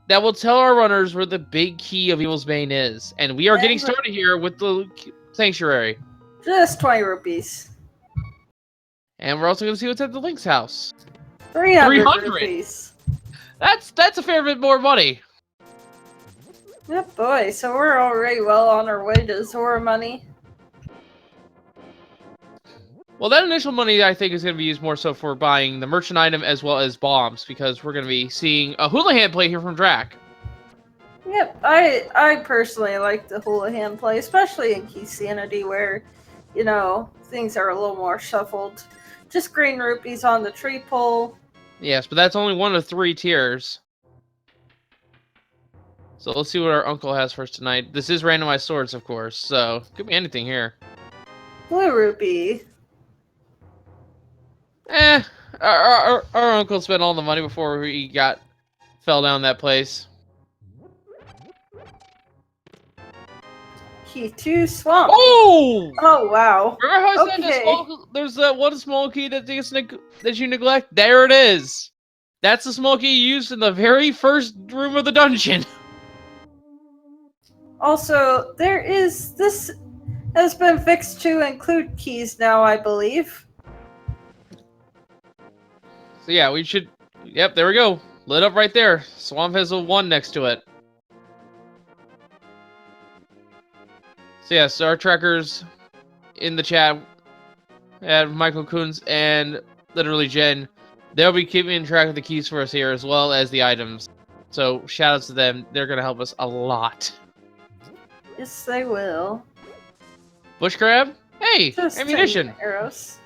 that will tell our runners where the big key of Evil's Bane is. And we are getting started here with the Sanctuary. Just 20 rupees. And we're also going to see what's at the Link's house. 300 rupees. That's a fair bit more money. Yeah, boy. So we're already well on our way to Zora money. Well, that initial money, I think, is going to be used more so for buying the merchant item as well as bombs, because we're going to be seeing a Houlihan play here from Drac. Yep, I personally like the Houlihan play, especially in KeySanity, where, you know, things are a little more shuffled. Just green rupees on the tree pole. Yes, but that's only one of 3 tiers. So let's see what our uncle has for us tonight. This is randomized swords, of course, so could be anything here. Blue rupee. Our uncle spent all the money before he fell down that place. Key 2, swamp. Oh! Oh, wow. Remember how I said there's one small key that you neglect? There it is! That's the small key you used in the very first room of the dungeon. Also, this has been fixed to include keys now, I believe. So yeah, we should... Yep, there we go. Lit up right there. Swamp has a 1 next to it. So yeah, Star Trekkers in the chat, and Michael Coons and literally Jen, they'll be keeping track of the keys for us here as well as the items. So shout outs to them. They're going to help us a lot. Yes, they will. Bush crab? Hey, Just ammunition. Arrows.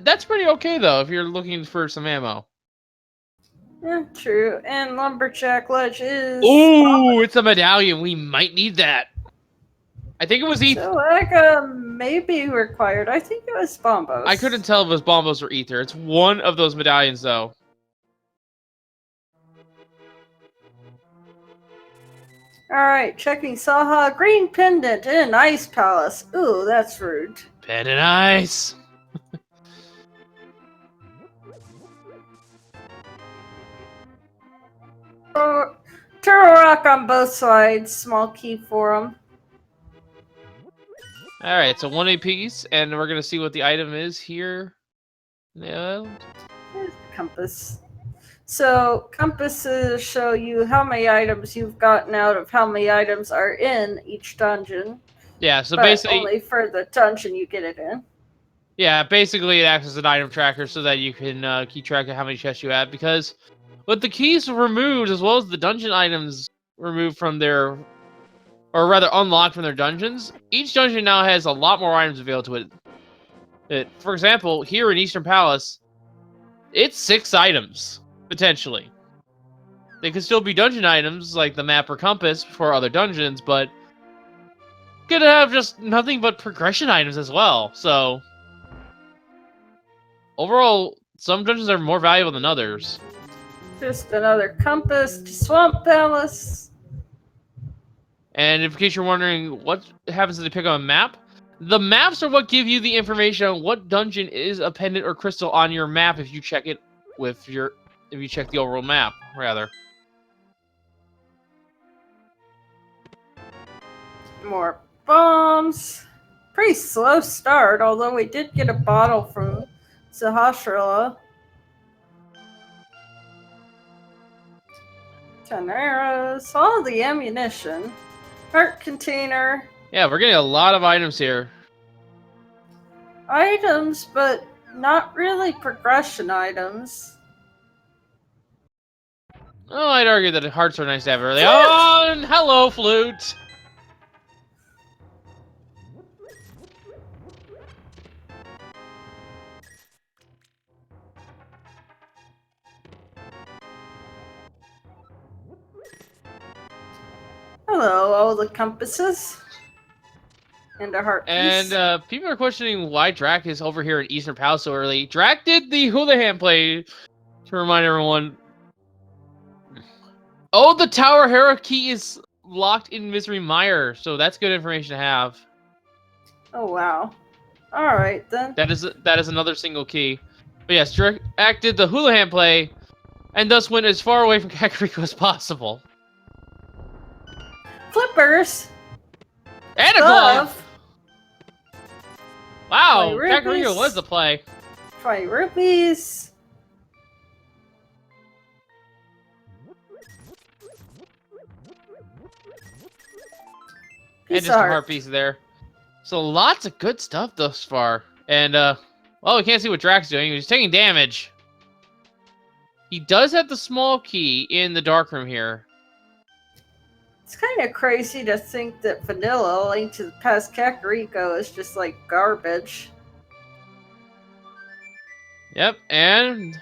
That's pretty okay though if you're looking for some ammo. Yeah, true. And lumberjack ledge is. Ooh, it's a medallion. We might need that. I think it was ether. So Ega may be required. I think it was bombos. I couldn't tell if it was bombos or ether. It's one of those medallions though. Alright, checking Saha. Green pendant in Ice Palace. Ooh, that's rude. Pendant ice. Turtle rock on both sides. Small key for them. Alright, so 1 apiece, and we're going to see what the item is here. Yeah. Here's the compass. So, compasses show you how many items you've gotten out of how many items are in each dungeon. Yeah, so but basically... only for the dungeon you get it in. Yeah, basically it acts as an item tracker so that you can keep track of how many chests you have, because with the keys removed, as well as the dungeon items removed from their... or rather unlocked from their dungeons, each dungeon now has a lot more items available to it. For example, here in Eastern Palace, it's 6 items, potentially. They could still be dungeon items, like the map or compass, for other dungeons, but could have just nothing but progression items as well, so... Overall, some dungeons are more valuable than others. Just another compass to Swamp Palace. And in case you're wondering what happens if they pick up a map, the maps are what give you the information on what dungeon is a pendant or crystal on your map if you check it with your... if you check the overall map, rather. More bombs. Pretty slow start, although we did get a bottle from Sahasrara. 10 arrows. All the ammunition. Heart container. Yeah, we're getting a lot of items here. Items, but not really progression items. Oh, I'd argue that hearts are nice to have early on. Hello, flute. Hello, all the compasses. And a heart piece. And people are questioning why Drac is over here in Eastern Palace so early. Drac did the Houlihan play, to remind everyone. Oh, the Tower Hierarchy is locked in Misery Mire, so that's good information to have. Oh, wow. Alright, then. That is another single key. But yes, Drac did the Houlihan play, and thus went as far away from Kakariko as possible. Flippers. And a glove! Wow, 20 Kakariko rupees. was the play. 20 rupees. And just a heart piece there. So lots of good stuff thus far. And, well, we can't see what Drax's doing. He's taking damage. He does have the small key in the dark room here. It's kind of crazy to think that Vanilla Link to the Past Kakariko is just like garbage. Yep, and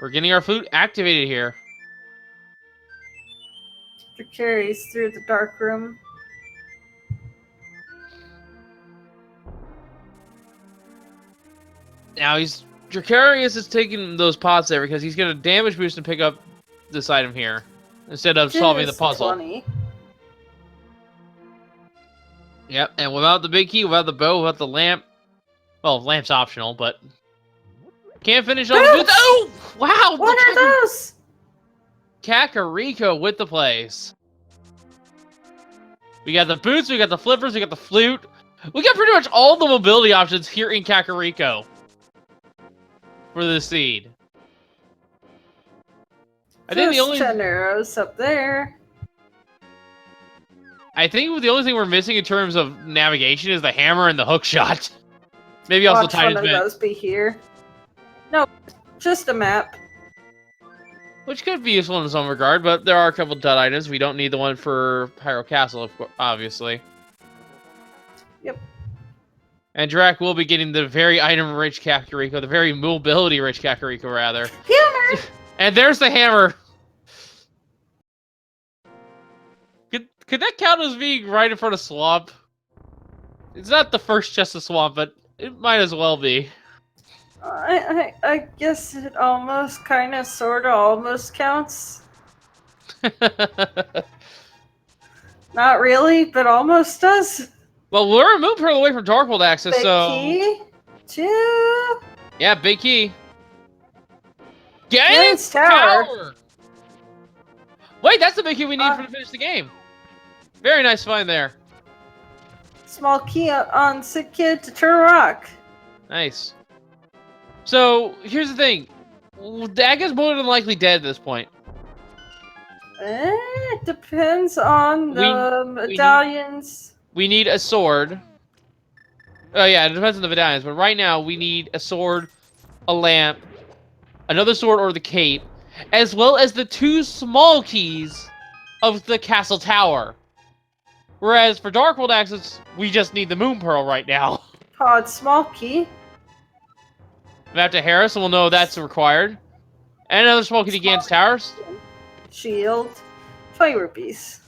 we're getting our flute activated here. It carries through the dark room. Now Dracarius is taking those pots there because he's going to damage boost and pick up this item here instead of solving the puzzle. 20. Yep, and without the big key, without the bow, without the lamp, well, lamp's optional, but can't finish all the boots. Oh, wow! What are those? Kakariko with the plays. We got the boots, we got the flippers, we got the flute. We got pretty much all the mobility options here in Kakariko for this seed. I think the only 10 arrows up there. I think the only thing we're missing in terms of navigation is the hammer and the hook shot. Maybe also Watch one of Titan's those be here. No, just a map. Which could be useful in some regard, but there are a couple dud items. We don't need the one for Pyro Castle, obviously. Yep. And Drac will be getting the very item-rich Kakariko, the very mobility-rich Kakariko, rather. Hammer! And there's the hammer! Could that count as being right in front of Swamp? It's not the first chest of Swamp, but it might as well be. I guess it almost, kind of, sort of, almost counts. Not really, but almost does. Well, we're a moon pearl away from Darkhold access, Big so... key. 2. Yeah, big key. Gaines Tower! Wait, that's the big key we need to finish the game. Very nice find there. Small key on Sick Kid to turn rock. Nice. So, here's the thing. Dagga's more than likely dead at this point. It depends on the medallions. We need a sword. Oh yeah, it depends on the medallions, but right now we need a sword, a lamp, another sword or the cape, as well as the 2 small keys of the castle tower. Whereas for Darkhold access, we just need the Moon Pearl right now. Pod small key. Map to Harris, and we'll know that's required. And another small key to Gans Towers. Shield. 20 rupees.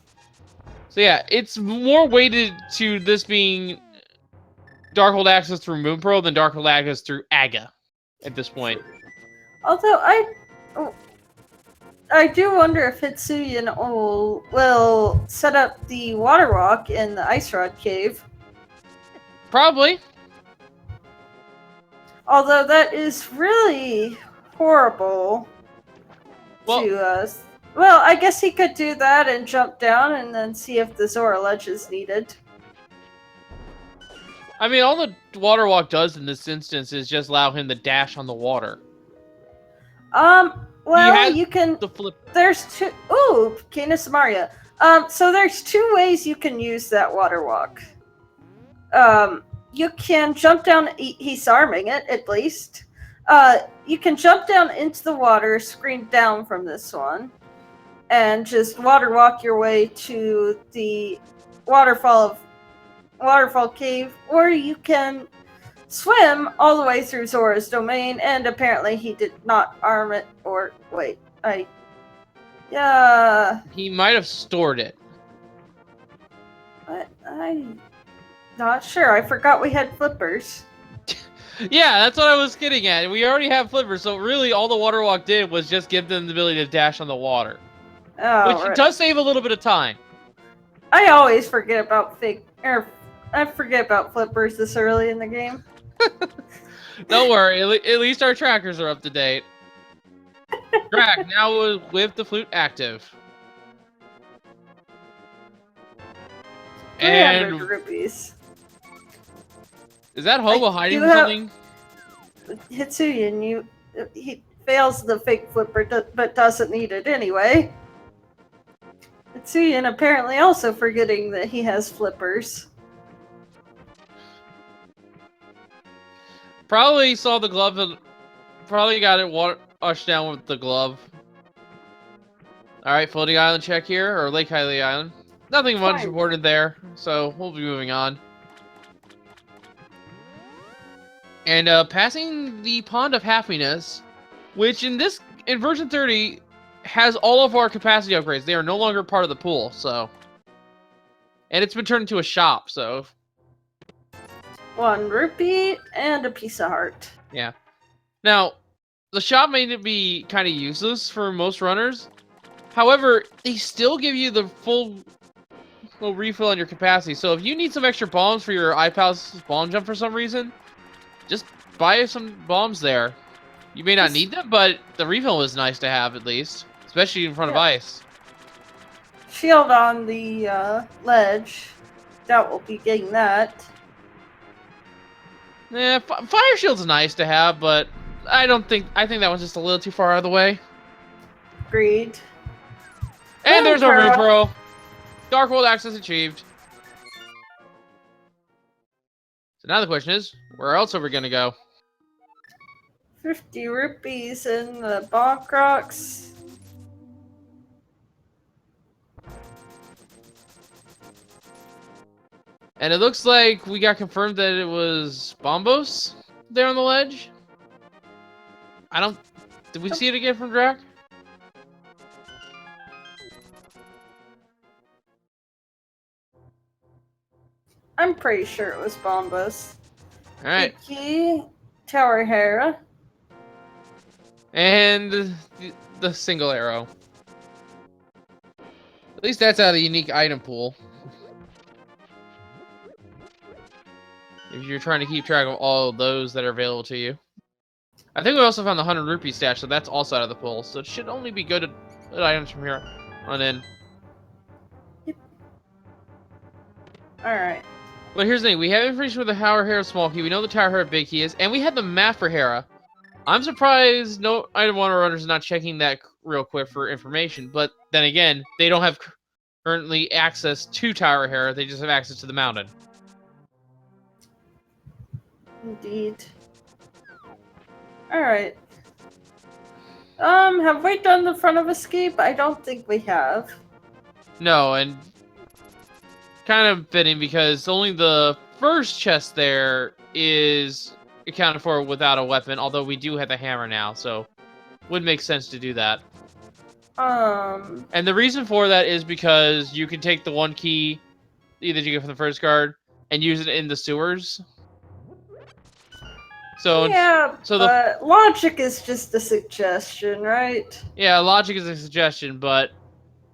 So yeah, it's more weighted to this being Darkhold access through Moon Pearl than Darkhold access through Aga at this point. Although I do wonder if Hitsuyan will set up the water walk in the Ice Rod Cave. Probably. Although that is really horrible to us. Well, I guess he could do that and jump down and then see if the Zora Ledge is needed. I mean, all the water walk does in this instance is just allow him to dash on the water. Well, you can... The flip. There's 2... Ooh, Canis Maria. So there's 2 ways you can use that water walk. You can jump down... He's arming it, at least. You can jump down into the water, screen down from this one, and just water walk your way to the waterfall cave, or you can swim all the way through Zora's domain, and apparently he did not arm it, or wait, yeah. He might have stored it. I'm not sure. I forgot we had flippers. Yeah, that's what I was getting at. We already have flippers, so really all the water walk did was just give them the ability to dash on the water. Oh, which does save a little bit of time. I always forget about I forget about flippers this early in the game. Don't worry, at least our trackers are up to date. Drac, now with the flute active. 300 And rupees. is that Hobo hiding have something? Hitsuyan, he fails the fake flipper, but doesn't need it anyway. Hitsuyan apparently also forgetting that he has flippers. Probably saw the glove and probably got it washed down with the glove. Alright, floating island check here, or Lake Hylia Island. Nothing much Fine. reported there, so we'll be moving on. And passing the Pond of Happiness, which in version 30 has all of our capacity upgrades. They are no longer part of the pool, so. And it's been turned into a shop, so. 1 rupee and a piece of heart. Yeah. Now, the shop may be kind of useless for most runners. However, they still give you the full refill on your capacity. So if you need some extra bombs for your iPal's bomb jump for some reason, just buy some bombs there. You may not need them, but the refill is nice to have at least, especially in front of ice. Shield on the ledge. Doubt we'll be getting that. Yeah, fire shield's nice to have, but I think that one's just a little too far out of the way. Agreed. And there's our Moon Pearl. Dark World access achieved. So now the question is, where else are we gonna go? 50 rupees in the Bonk Rocks. And it looks like we got confirmed that it was Bombos there on the ledge. Did we see it again from Drac? I'm pretty sure it was Bombos. Alright. Key, Tower Hera. And the single arrow. At least that's out of the unique item pool. If you're trying to keep track of all of those that are available to you. I think we also found the 100 rupee stash, so that's also out of the pool. So it should only be good items from here on in. Yep. Alright. But here's the thing. We have information with the Tower Hera small key. We know the Tower Hera big key is. And we had the map for Hera. I'm surprised no item 1 runners is not checking that real quick for information. But then again, they don't have currently access to Tower Hera. They just have access to the mountain. Indeed. Alright. Have we done the front of escape? I don't think we have. No, and kind of fitting because only the first chest there is accounted for without a weapon, although we do have the hammer now, so would make sense to do that. And the reason for that is because you can take the 1 key either you get from the first guard and use it in the sewers. So yeah, but logic is just a suggestion, right? Yeah, logic is a suggestion, but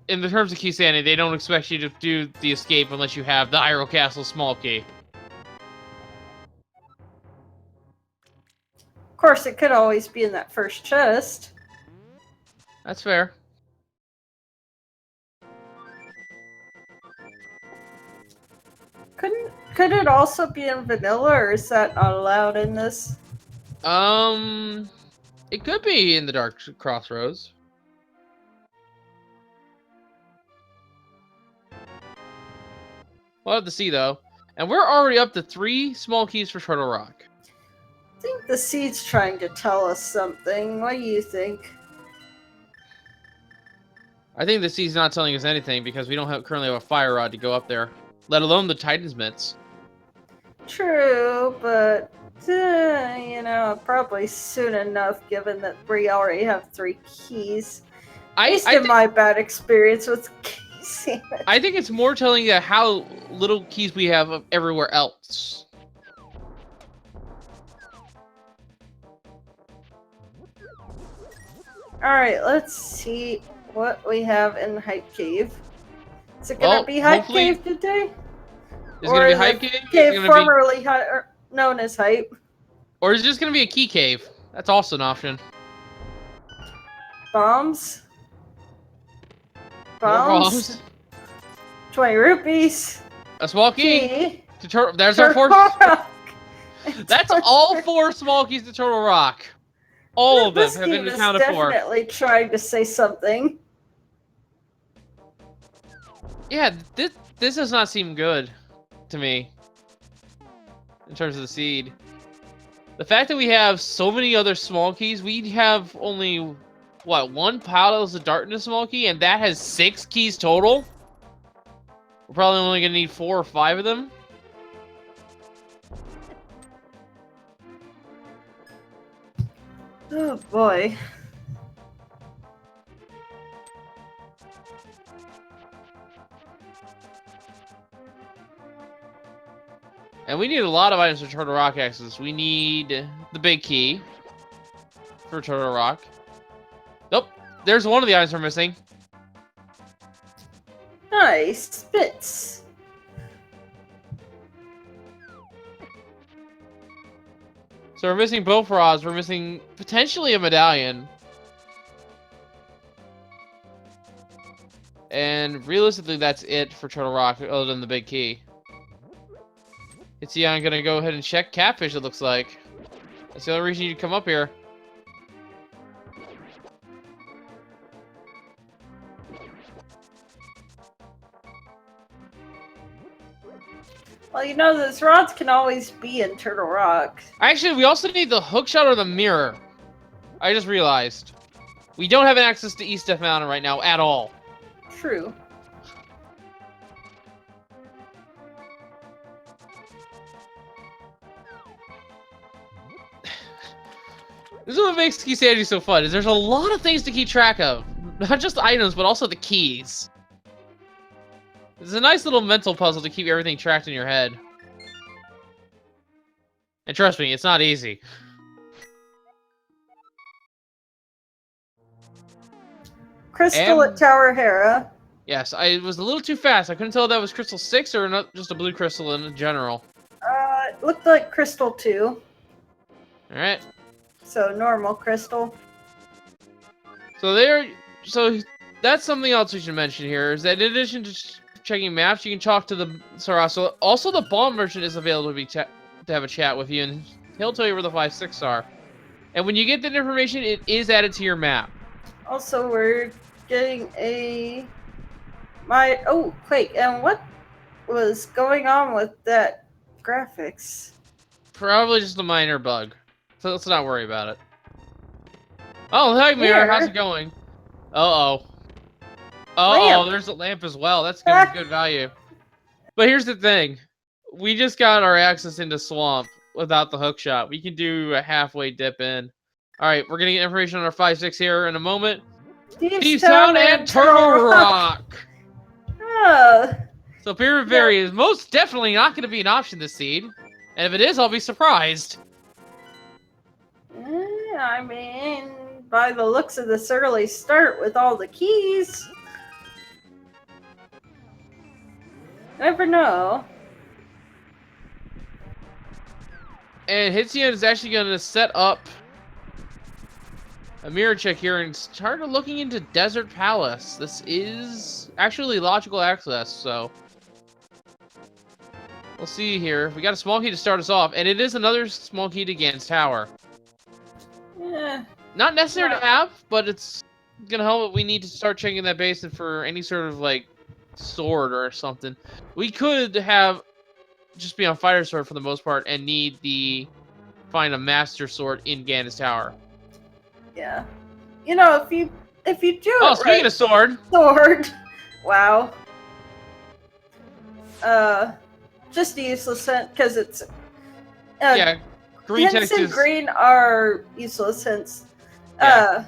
in the terms of KeySanity, they don't expect you to do the escape unless you have the Hyrule Castle small key. Of course, it could always be in that first chest. That's fair. Could it also be in vanilla, or is that not allowed in this? It could be in the Dark Crossroads. We'll have to see, though. And we're already up to 3 small keys for Turtle Rock. I think the seed's trying to tell us something. What do you think? I think the seed's not telling us anything because we don't currently have a fire rod to go up there, let alone the Titan's Mitts. True, but probably soon enough, given that we already have 3 keys. At least in my bad experience with keys. I think it's more telling you how little keys we have of everywhere else. Alright, let's see what we have in Hype Cave. Is it gonna be Hype Cave today? Is it gonna be Hype Cave? Cave formerly known as Hype. Or is it just gonna be a key cave? That's also an option. Bombs. More Bombs. bombs. 20 rupees. A small key. Key. There's our four. Rock. That's all 4 small keys to Turtle Rock. All of them This have been game is accounted for. definitely trying to say something. Yeah, this does not seem good to me in terms of the seed. The fact that we have so many other small keys, we have only what, 1 Palace of Darkness small key, and that has 6 keys total. We're probably only gonna need 4 or 5 of them. Oh boy. And we need a lot of items for Turtle Rock access. We need the big key for Turtle Rock. Nope, there's one of the items we're missing. Nice. Bits. So we're missing both rods. We're missing potentially a medallion. And realistically, that's it for Turtle Rock, other than the big key. I'm gonna go ahead and check Catfish, it looks like. That's the only reason you'd come up here. Well, you know, those rods can always be in Turtle Rock. Actually, we also need the hookshot or the mirror. I just realized. We don't have access to East Death Mountain right now at all. True. This is what makes KeySanity so fun, is there's a lot of things to keep track of. Not just the items, but also the keys. It's a nice little mental puzzle to keep everything tracked in your head. And trust me, it's not easy. Crystal at Tower Hera. Yes, I was a little too fast. I couldn't tell if that was Crystal 6 or not, just a blue crystal in general. It looked like Crystal 2. Alright. So, normal Crystal. So that's something else we should mention here, is that in addition to checking maps, you can talk to the Sarasso. Also, the bomb merchant is available to have a chat with you, and he'll tell you where the 5-6 are. And when you get that information, it is added to your map. Also, we're getting oh, wait, and what was going on with that graphics? Probably just a minor bug. So let's not worry about it. Oh, hey, Mirror, how's it going? Uh-oh. Uh-oh, there's a lamp as well. That's good value. But here's the thing. We just got our access into Swamp without the hookshot. We can do a halfway dip in. Alright, we're gonna get information on our 5-6 here in a moment. Thieves Town and Turtle Rock! So Pyramid Fairy is most definitely not going to be an option this seed. And if it is, I'll be surprised. I mean, by the looks of this early start with all the keys, never know. And Hitzian is actually going to set up a mirror check here and start looking into Desert Palace. This is actually logical access, so we'll see here. We got a small key to start us off, and it is another small key to Gan's Tower. Yeah. Not necessary to have, but it's gonna help. We need to start checking that basin for any sort of like sword or something. We could have just be on Fighter Sword for the most part and need the find a Master Sword in Gan's Tower. Yeah. You know, if you do it Oh, speaking of sword. Wow. Just a useless hint because it's yeah, green hints text and is green are useless hints. Yeah.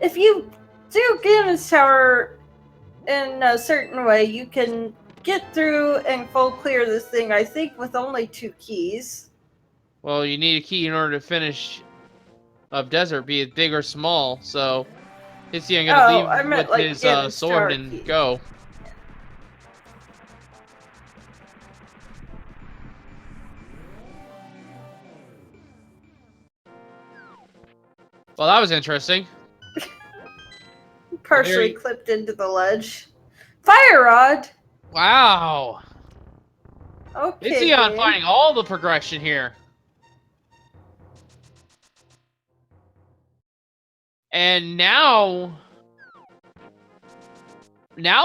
If you do Ganon's Tower in a certain way, you can get through and full clear this thing, I think, with only 2 keys. Well, you need a key in order to finish of Desert, be it big or small, so Hitzian gonna leave with like his sword and key. go. Well, that was interesting. partially clipped into the ledge. Fire rod. Wow. Okay. It's on finding all the progression here. And now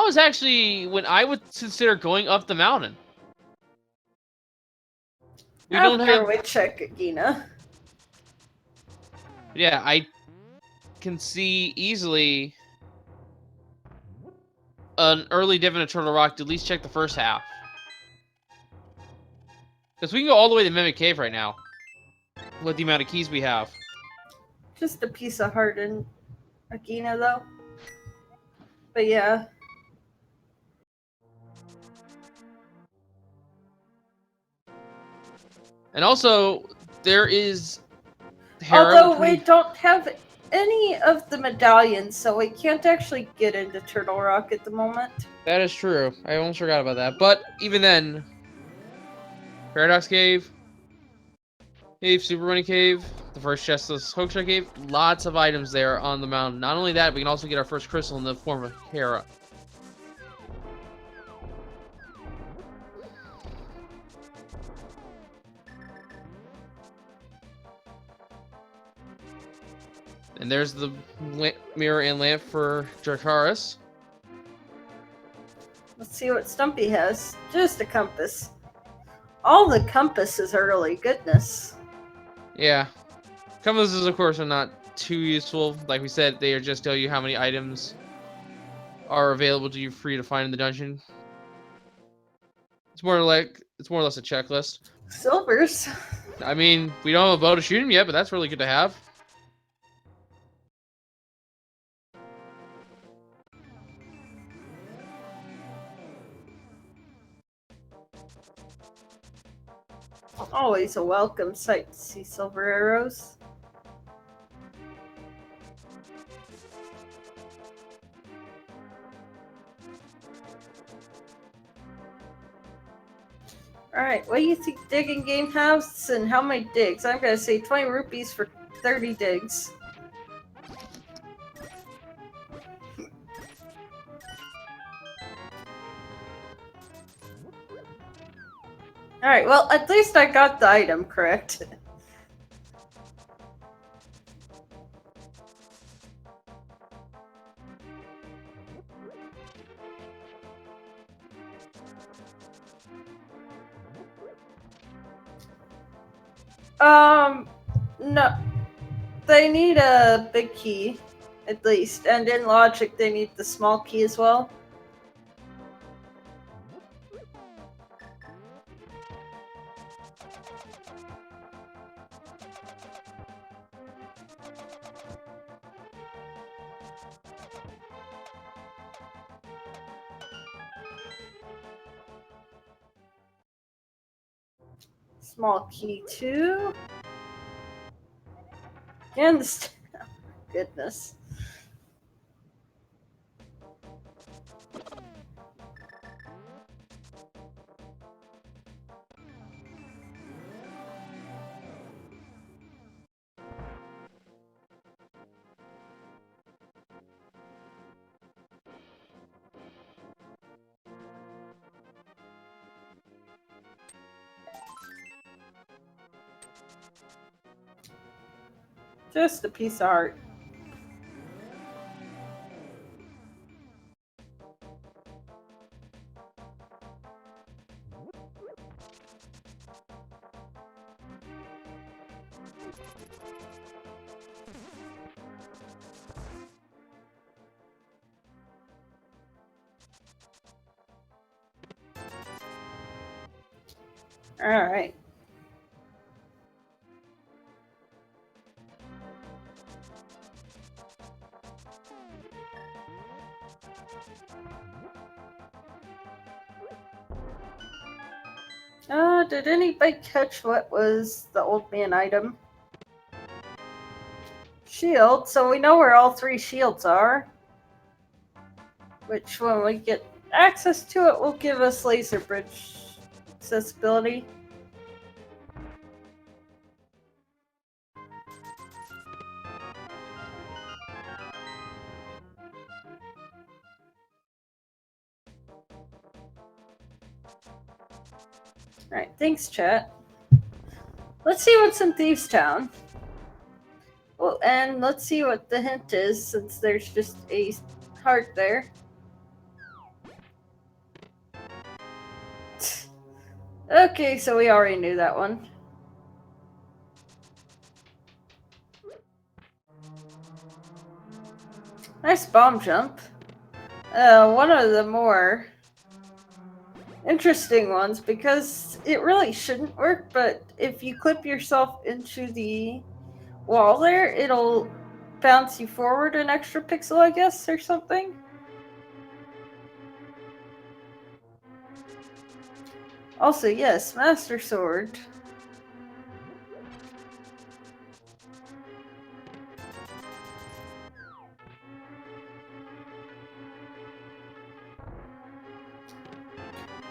is actually when I would consider going up the mountain. We don't have. We check Gina. Yeah, I can see easily an early div in a Turtle Rock to at least check the first half. Because we can go all the way to Mimic Cave right now. With the amount of keys we have. Just a piece of heart in Agina, though. But yeah. And also, there is Hera. Although we don't have any of the medallions, so we can't actually get into Turtle Rock at the moment. That is true. I almost forgot about that. But even then, Paradox Cave, Super Money Cave, the first Chestless Hoaxer Cave, lots of items there on the mountain. Not only that, we can also get our first crystal in the form of Hera. And there's the mirror and lamp for Dracaris. Let's see what Stumpy has. Just a compass. All the compasses early. Goodness. Yeah. Compasses, of course, are not too useful. Like we said, they just tell you how many items are available to you free to find in the dungeon. It's more or less a checklist. Silvers. I mean, we don't have a bow to shoot him yet, but that's really good to have. Always a welcome sight to see silver arrows. Alright, what do you think digging game has and how many digs? I'm gonna say 20 rupees for 30 digs. Alright, well, at least I got the item correct. No. They need a big key, at least. And in logic, they need the small key as well. Small key 2. And the goodness. Just a piece of art. Alright. Did anybody catch what was the old man item? Shield, so we know where all 3 shields are. Which, when we get access to it, will give us laser bridge accessibility. Alright, thanks, chat. Let's see what's in Thieves Town. Well, and let's see what the hint is, since there's just a heart there. Okay, so we already knew that one. Nice bomb jump. One of the more interesting ones, because it really shouldn't work, but if you clip yourself into the wall there, it'll bounce you forward an extra pixel, I guess, or something. Also, yes, Master Sword.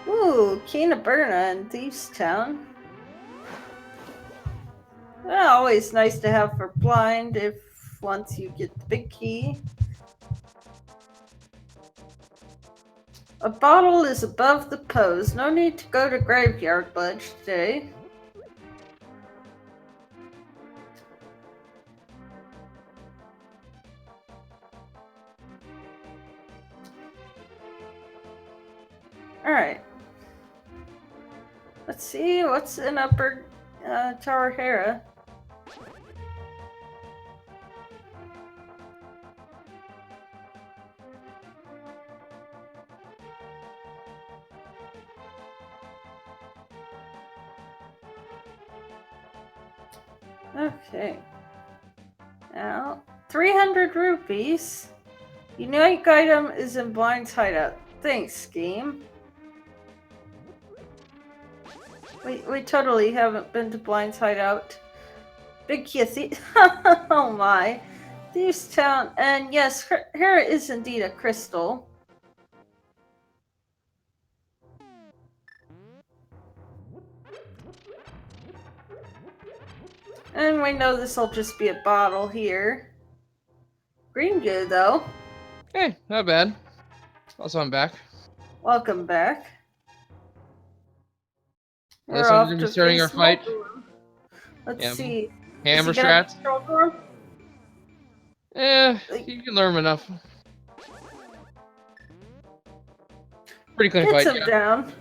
Ooh, Kinaburna in Thieves Town. Always nice to have for blind if once you get the big key. A bottle is above the pose. No need to go to Graveyard Ledge today. Alright. Let's see what's in Upper Tower Hera. Okay. Now, 300 rupees. Unique item is in Blind's hideout. Thanks, game. We totally haven't been to Blind's hideout. Big kissy. Oh my. Thieves Town. And yes, Hera is indeed a crystal. And we know this will just be a bottle here. Green goo, though. Hey, not bad. Also, I'm back. Welcome back. This We're one off gonna be to starting our face fight. Muldoon. Let's Yeah, see. hammer Is he gonna strats. control room? You can learn enough. Pretty clean Gets fight, him yeah. down.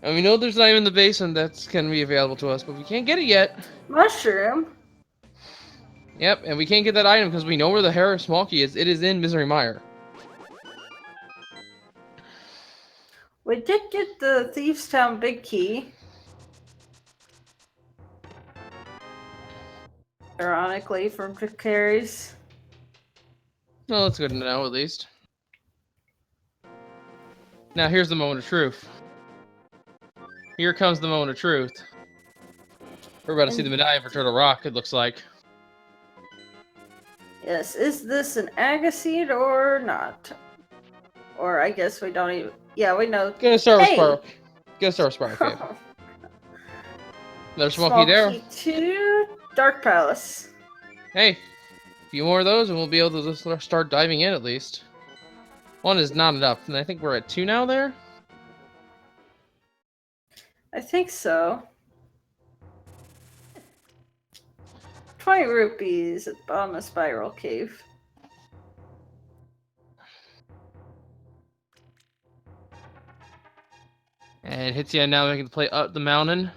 And we know there's an item in the basement that's can be available to us, but we can't get it yet. Mushroom. Yep, and we can't get that item because we know where the Hera small key is. It is in Misery Mire. We did get the Thieves Town big key. Ironically, from Dracarys. Well, that's good to know, at least. Now, here's the moment of truth. Here comes the moment of truth. We're about to see the medallion for Turtle Rock, it looks like. Yes, is this an Agaseed or not? Or I guess we don't even... Yeah, we know. Gonna start with Hey! Spiral. Gonna start with Spiral Cave. Another small key there. Key 2, Dark Palace. Hey, a few more of those and we'll be able to just start diving in at least. One is not enough, and I think we're at 2 now there? I think so. 20 rupees at the bottom of Spiral Cave. And Hitsia now making the play up the mountain.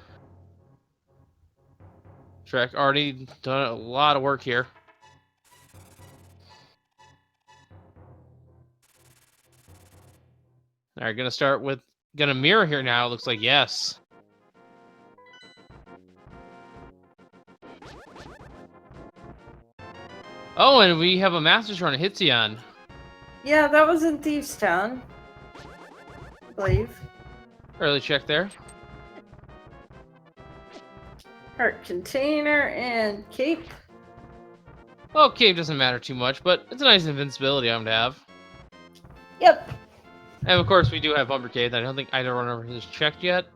Trek already done a lot of work here. Alright, gonna start with... Gonna mirror here now, looks like, yes. Oh, and we have a Master Sword on Hitsion. Yeah, that was in Thieves Town. I believe. Early check there. Heart Container and Cape. Well, Cave doesn't matter too much, but it's a nice invincibility item to have. Yep. And of course, we do have Bumper Cave that I don't think either one of us has checked yet.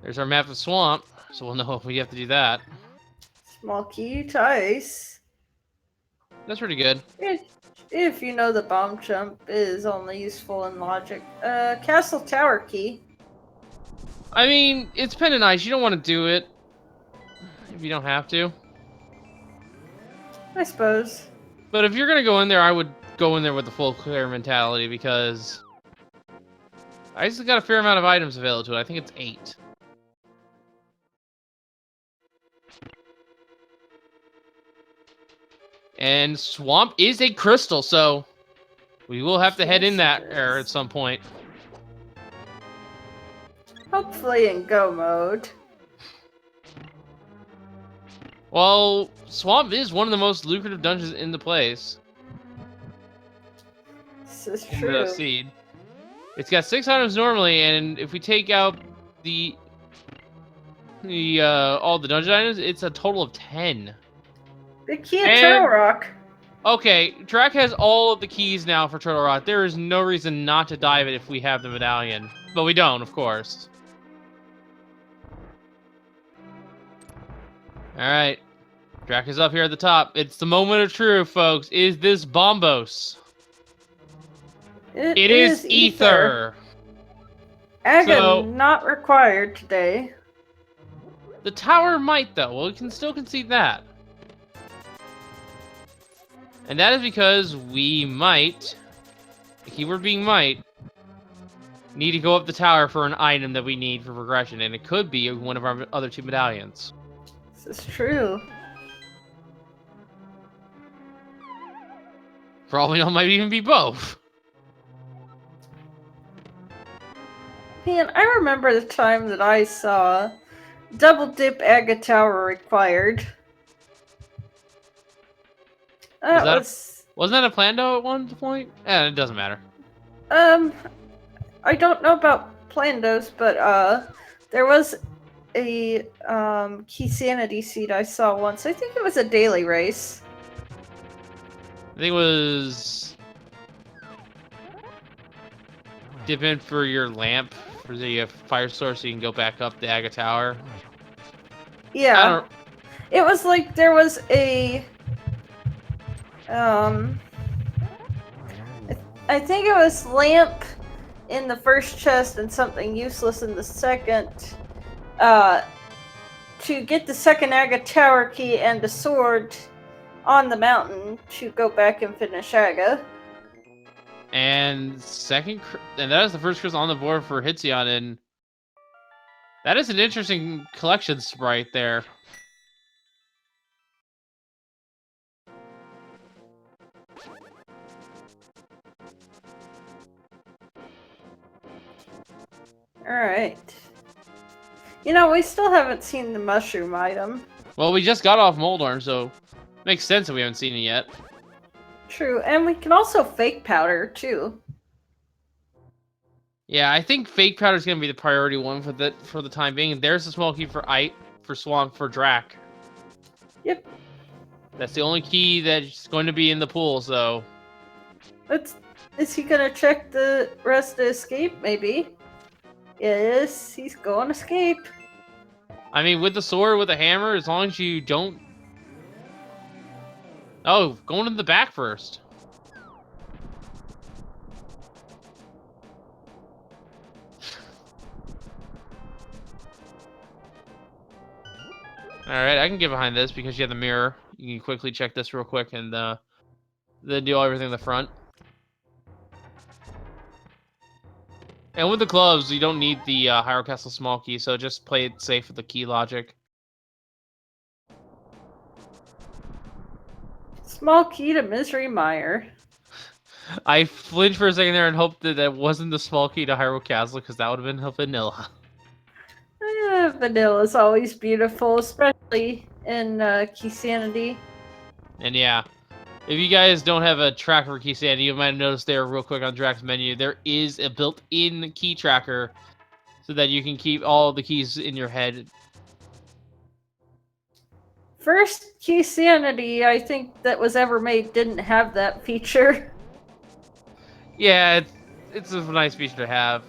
There's our map of Swamp, so we'll know if we have to do that. Small key to ice. That's pretty good. If you know the bomb jump is only useful in logic. Castle tower key. I mean, it's kind of nice. You don't want to do it if you don't have to. I suppose. But if you're gonna go in there, I would go in there with the full clear mentality because I just got a fair amount of items available to it. I think it's 8. And Swamp is a crystal, so we will have to head in that area at some point. Hopefully in go mode. Well, Swamp is one of the most lucrative dungeons in the place. This is In true. the seed. It's got 6 items normally, and if we take out the all the dungeon items, it's a total of 10. The key of Turtle Rock. Okay, Drac has all of the keys now for Turtle Rock. There is no reason not to dive it if we have the medallion. But we don't, of course. Alright. Drac is up here at the top. It's the moment of truth, folks. Is this Bombos? It is Ether. Aga not required today. The tower might, though. Well, we can still concede that. And that is because we might, the keyword being might, need to go up the tower for an item that we need for progression. And it could be one of our other 2 medallions. This is true. For all we know, it might even be both. Man, I remember the time that I saw double dip Aga Tower required. Wasn't that a plan though at one point? It doesn't matter. I don't know about Plandos, but there was a KeySanity seed I saw once. I think it was a daily race. I think it was dip in for your lamp for the fire source so you can go back up the Aga Tower. Yeah. It was like there was a I think it was lamp in the first chest and something useless in the second. To get the second Aga Tower key and the sword on the mountain to go back and finish Aga. And that is the first crystal on the board for Hitzion, and that is an interesting collection sprite there. Alright. You know, we still haven't seen the mushroom item. Well, we just got off Moldorm, so makes sense that we haven't seen it yet. True, and we can also fake powder, too. Yeah, I think fake powder is going to be the priority one for the time being. There's a small key for Swamp, for Drac. Yep. That's the only key that's going to be in the pool, so... Is he gonna check the rest to escape? Maybe. Yes, he's going to escape. I mean, with the sword, with the hammer, as long as you don't... Oh, going in the back first. Alright, I can get behind this because you have the mirror. You can quickly check this real quick and then do everything in the front. And with the gloves, you don't need the Hyrule Castle small key, so just play it safe with the key logic. Small key to Misery Mire. I flinched for a second there and hoped that that wasn't the small key to Hyrule Castle, because that would have been vanilla. Vanilla is always beautiful, especially in KeySanity. And yeah, if you guys don't have a tracker for KeySanity, you might have noticed there real quick on Drac's menu, there is a built-in key tracker so that you can keep all the keys in your head. First KeySanity I think that was ever made didn't have that feature. Yeah, it's a nice feature to have.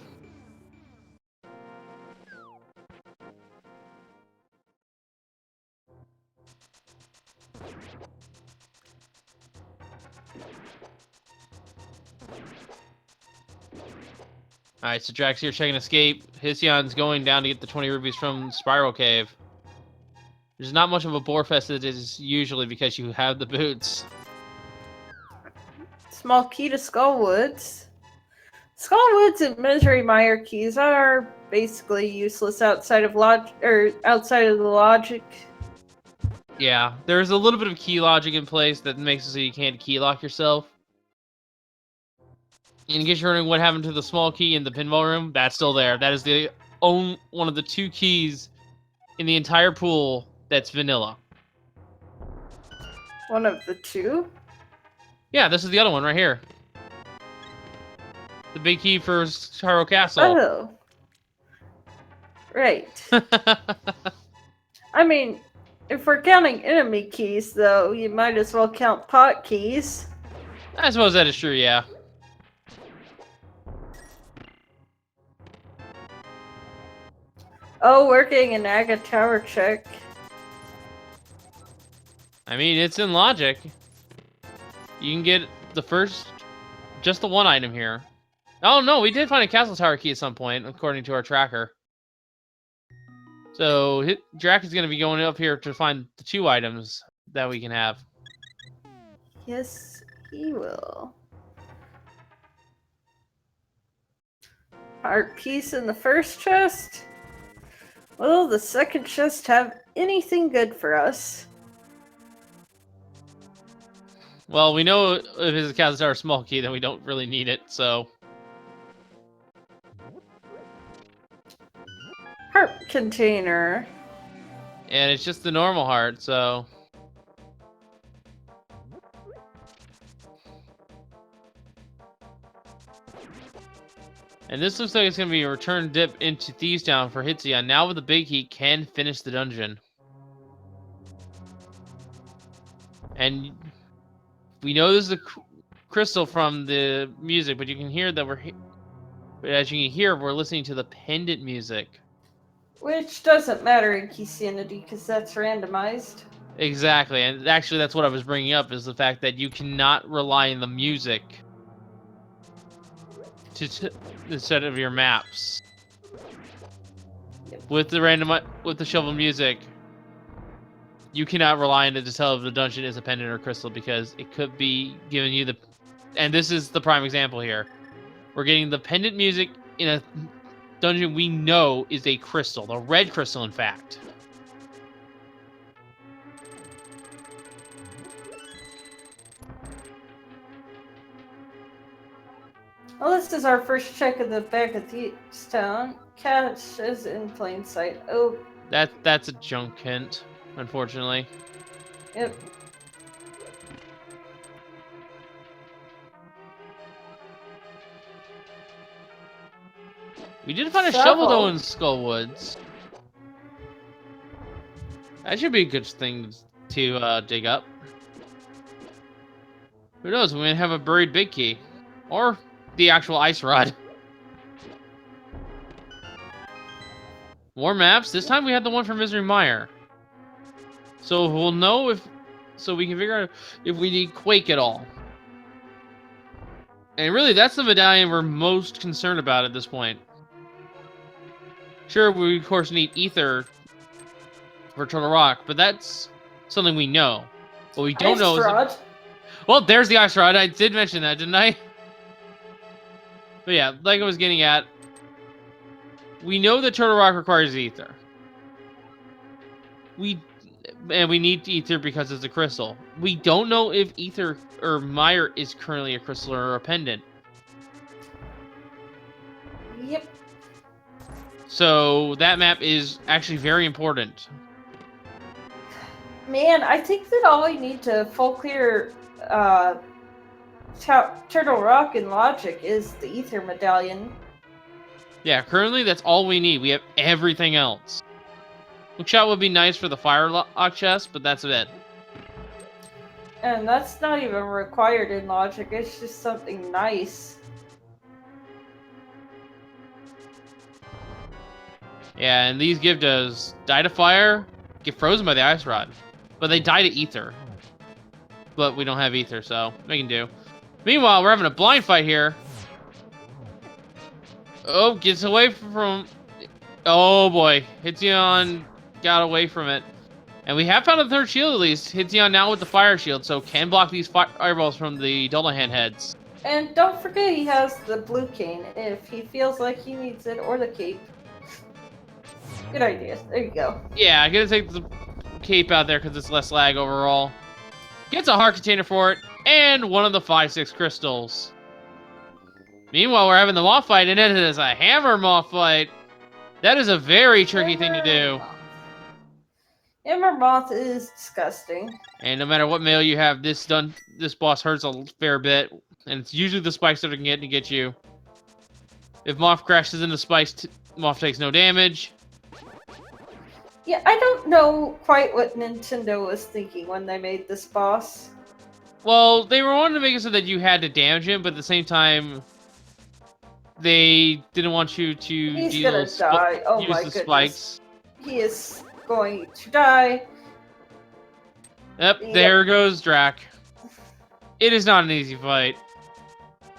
Alright, so Drax here checking escape. Hission's going down to get the 20 rubies from Spiral Cave. There's not much of a bore fest as it is usually because you have the boots. Small key to Skullwoods. Skullwoods and Misery Mire keys are basically useless outside of outside of the logic. Yeah, there's a little bit of key logic in place that makes it so you can't key lock yourself. In case you're wondering what happened to the small key in the pinball room, that's still there. That is the one of the 2 keys in the entire pool that's vanilla. One of the 2? Yeah, this is the other one right here. The big key for Hyrule Castle. Oh. Right. I mean, if we're counting enemy keys, though, you might as well count pot keys. I suppose that is true, yeah. Oh, we're getting an Aga Tower check. I mean, it's in logic. You can get just the one item here. Oh no, we did find a Castle Tower key at some point, according to our tracker. So Drac is going to be going up here to find the 2 items that we can have. Yes, he will. Art piece in the first chest? Will the second chest have anything good for us? Well, we know if it's a Castle Tower small key, then we don't really need it, so... Heart container. And it's just the normal heart, so... And this looks like it's going to be a return dip into Thieves Town for Hitsia. Now with the big key, can finish the dungeon. And we know this is a crystal from the music, but you can hear that as you can hear, we're listening to the pendant music. Which doesn't matter in KeySanity because that's randomized. Exactly, and actually that's what I was bringing up, is the fact that you cannot rely on the music instead of your maps. Yep. With the shovel music, you cannot rely on it to tell if the dungeon is a pendant or crystal, because it could be giving you and this is the prime example here. We're getting the pendant music in a dungeon we know is a crystal, the red crystal, in fact. Well, this is our first check of the back of Thieves Town. Cash is in plain sight. Oh. That's a junk hint, unfortunately. Yep. We did find a shovel though in Skullwoods. That should be a good thing to dig up. Who knows? We might have a buried big key, or the actual ice rod. More maps. This time we had the one from Misery Mire. So we'll know so we can figure out if we need Quake at all. And really, that's the medallion we're most concerned about at this point. Sure, we of course need Ether for Turtle Rock, but that's something we know. What we don't know is... Well, there's the ice rod. I did mention that, didn't I? But yeah, like I was getting at, we know that Turtle Rock requires Ether. And we need Ether because it's a crystal. We don't know if Ether or Mire is currently a crystal or a pendant. Yep. So that map is actually very important. Man, I think that all we need to full clear Turtle Rock and Logic is the Ether Medallion. Yeah, currently that's all we need. We have everything else. Hookshot would be nice for the fire lock chest, but that's it. And that's not even required in Logic, it's just something nice. Yeah, and these Givdos die to fire, get frozen by the ice rod. But they die to Ether. But we don't have Ether, so we can do. Meanwhile, we're having a blind fight here. Oh, gets away from... Oh boy, Hitzion got away from it. And we have found a third shield at least. Hitzion now with the fire shield, so can block these fireballs from the Dullahan heads. And don't forget he has the blue cane if he feels like he needs it, or the cape. Good idea. There you go. Yeah, I'm gonna take the cape out there because it's less lag overall. Gets a heart container for it, and one of the 5-6 crystals. Meanwhile, we're having the moth fight, and it is a hammer moth fight. That is a very tricky thing to do. Hammer moth is disgusting. And no matter what mail you have, this boss hurts a fair bit. And it's usually the spikes that are getting to get you. If moth crashes into spikes, moth takes no damage. Yeah, I don't know quite what Nintendo was thinking when they made this boss. Well, they were wanting to make it so that you had to damage him, but at the same time, they didn't want you to He's gonna die. Oh my goodness. Spikes. He is going to die. Yep, there goes Drac. It is not an easy fight.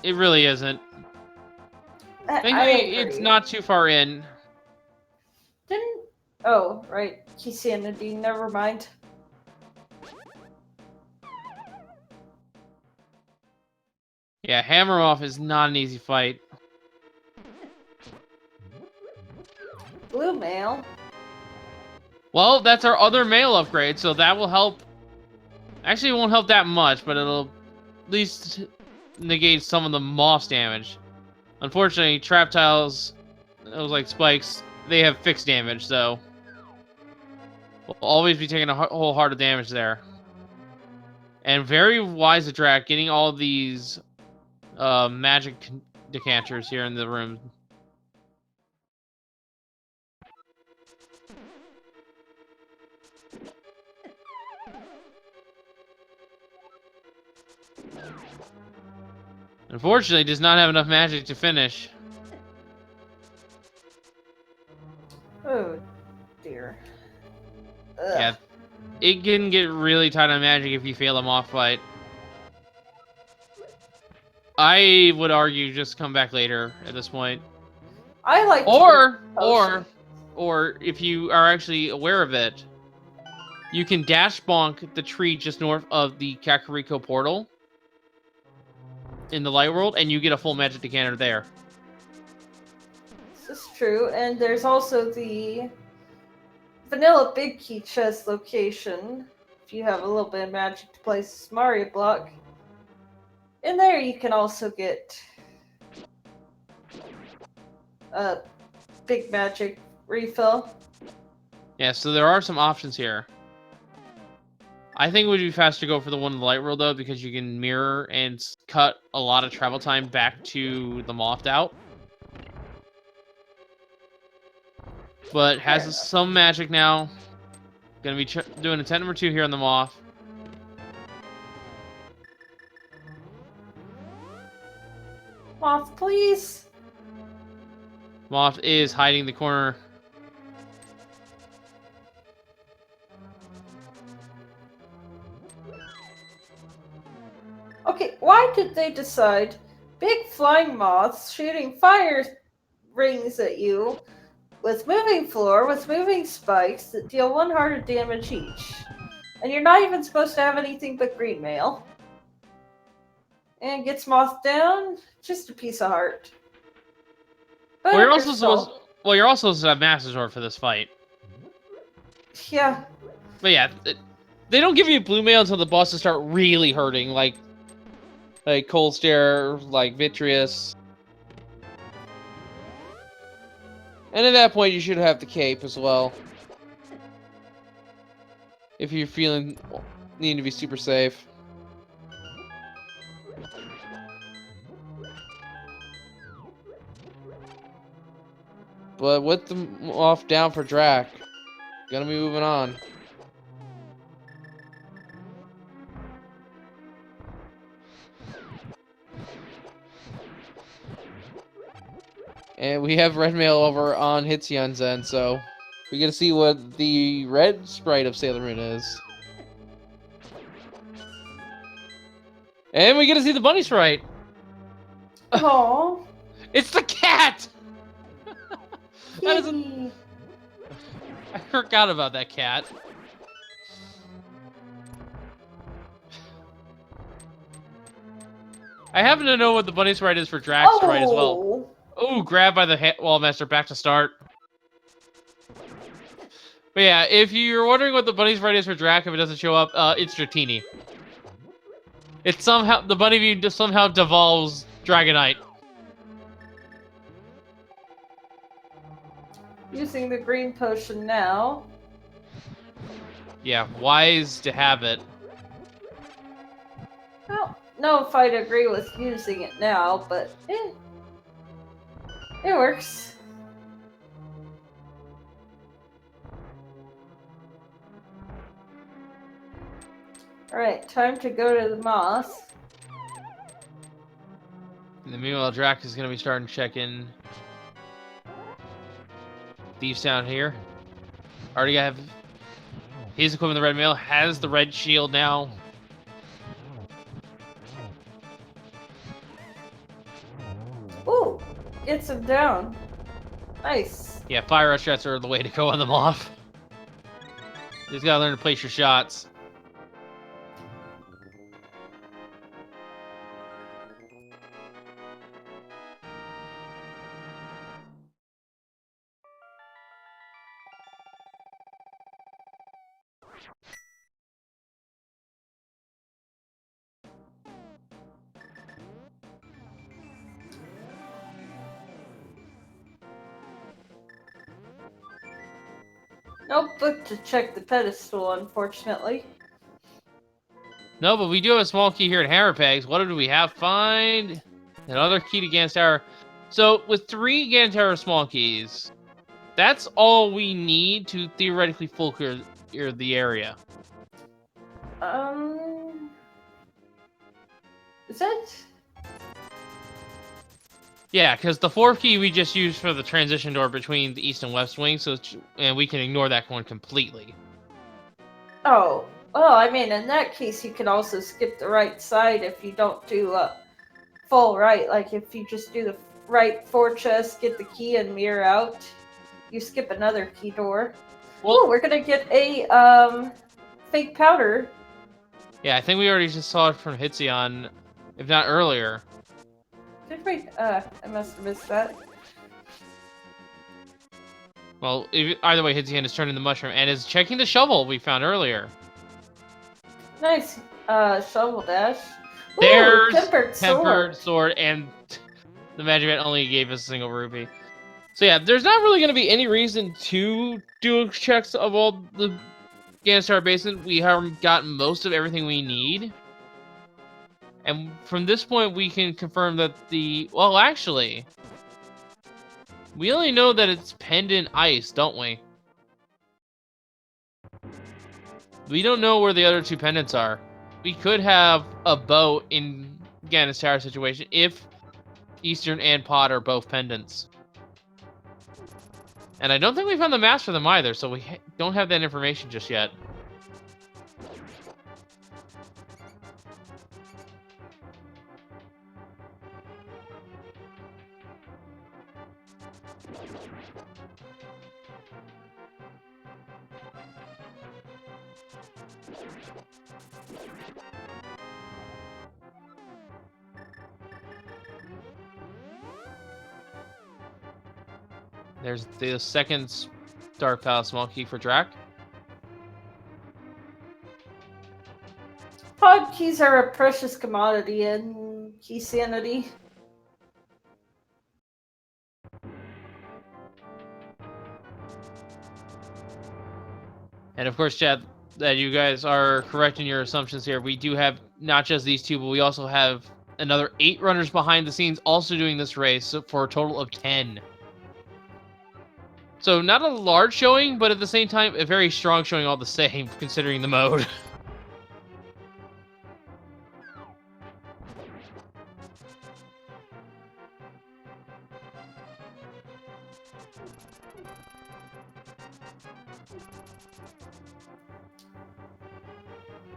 It really isn't. Thankfully, it's not too far in. Oh, right. KeySanity, never mind. Yeah, Hammer Off is not an easy fight. Blue mail. Well, that's our other mail upgrade, so that will help. Actually, it won't help that much, but it'll at least negate some of the moss damage. Unfortunately, trap tiles, those like spikes, they have fixed damage, so we'll always be taking a whole heart of damage there. And very wise of Drac, getting all these magic decanters here in the room. Unfortunately, does not have enough magic to finish. Oh, dear. Ugh. Yeah, it can get really tight on magic if you fail a moth fight. I would argue just come back later at this point. I like or if you are actually aware of it, you can dash bonk the tree just north of the Kakariko portal in the light world, and you get a full magic decanter there. This is true, and there's also the vanilla big key chest location. If you have a little bit of magic to place a Mario block. In there you can also get a big magic refill. Yeah, so there are some options here. I think it would be faster to go for the one in the light world, though, because you can mirror and cut a lot of travel time back to the Moth out. But has some magic now. Gonna be doing attempt number 2 here on the Moth. Moth, please. Moth is hiding the corner. Okay, why did they decide big flying moths shooting fire rings at you with moving floor, with moving spikes that deal 1 heart of damage each? And you're not even supposed to have anything but green mail. And gets moth down, just a piece of heart. But Well, you're also supposed to have Master Sword for this fight. Yeah. But yeah, they don't give you blue mail until the bosses start really hurting, like Cold Stare, like Vitreous. And at that point, you should have the cape as well. If you're needing to be super safe. But with the off down for Drac, gonna be moving on. And we have red mail over on Hitzion's end, so we get to see what the red sprite of Sailor Moon is. And we get to see the bunny sprite. Aww. It's the cat! That is Kitty. I forgot about that cat. I happen to know what the bunny sprite is for Drax sprite as well. Oh, grab by the wall master, back to start. But yeah, if you're wondering what the bunny sprite is for Drac, if it doesn't show up, it's Dratini. It's somehow, the bunny view just somehow devolves Dragonite. Using the green potion now. Yeah, wise to have it. I don't know if I'd agree with using it now, but it works. Alright, time to go to the moss. In the meanwhile, Drac is going to be starting to check in. Thieves down here. Already have his equipment, the red mail, has the red shield now. Ooh, gets him down. Nice. Yeah, fire rush shots are the way to go on them off. You just gotta learn to place your shots. No book to check the pedestal, unfortunately. No, but we do have a small key here at Hammer Pegs. What do we have? Find another key to Gan's Tower. So, with 3 Gan Tower small keys, that's all we need to theoretically full clear the area. Is it? Yeah, because the 4th key we just used for the transition door between the east and west wing, and we can ignore that one completely. Oh, well, I mean, in that case, you can also skip the right side if you don't do full right. Like, if you just do the right 4 chests, get the key, and mirror out, you skip another key door. Well, we're gonna get a fake powder. Yeah, I think we already just saw it from Hitzion, if not earlier. Did we? I must have missed that. Well, either way, Hitzion is turning the mushroom and is checking the shovel we found earlier. Nice. Shovel dash. Ooh, There's tempered sword, and the magic mat only gave us a single rupee. So yeah, there's not really going to be any reason to do checks of all the Ganstar Basin. We have gotten most of everything we need. And from this point, we can confirm that well, actually, we only know that it's pendant ice, don't we? We don't know where the other 2 pendants are. We could have a boat in Ganis Tower situation if Eastern and Pod are both pendants. And I don't think we found the mask for them either, so we don't have that information just yet. There's the second Dark Palace small key for Drac. Pod keys are a precious commodity in KeySanity. And of course, Chad, that you guys are correct in your assumptions here. We do have not just these 2, but we also have another 8 runners behind the scenes also doing this race for a total of 10. So not a large showing, but at the same time, a very strong showing all the same, considering the mode.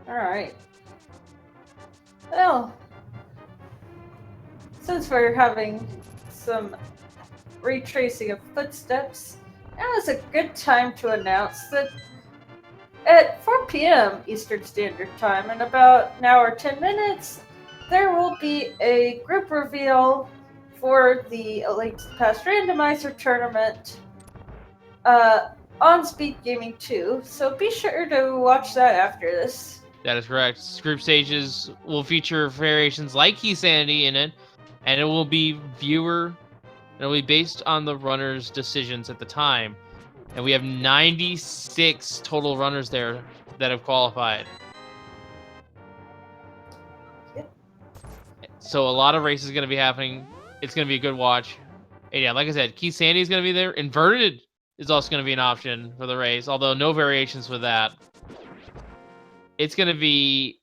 Alright. Well, since we're having some retracing of footsteps, now is a good time to announce that at 4 p.m. Eastern Standard Time, in about an hour 10 minutes, there will be a group reveal for the ALTTP Randomizer tournament on Speed Gaming 2. So be sure to watch that after this. That is correct. Group stages will feature variations like KeySanity in it, and it will be it'll be based on the runner's decisions at the time. And we have 96 total runners there that have qualified. Yep. So a lot of races going to be happening. It's going to be a good watch. And yeah, like I said, KeySanity is going to be there. Inverted is also going to be an option for the race, although no variations with that. It's going to be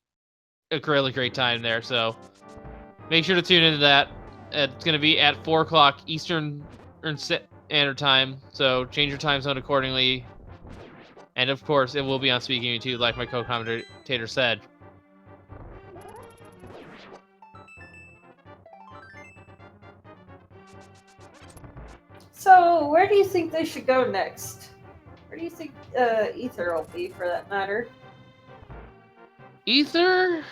a really great time there, so make sure to tune into that. It's going to be at 4 o'clock Eastern Standard Time, so change your time zone accordingly. And of course, it will be on Speed Gaming 2, like my co-commentator said. So, where do you think they should go next? Where do you think Ether will be, for that matter? Ether?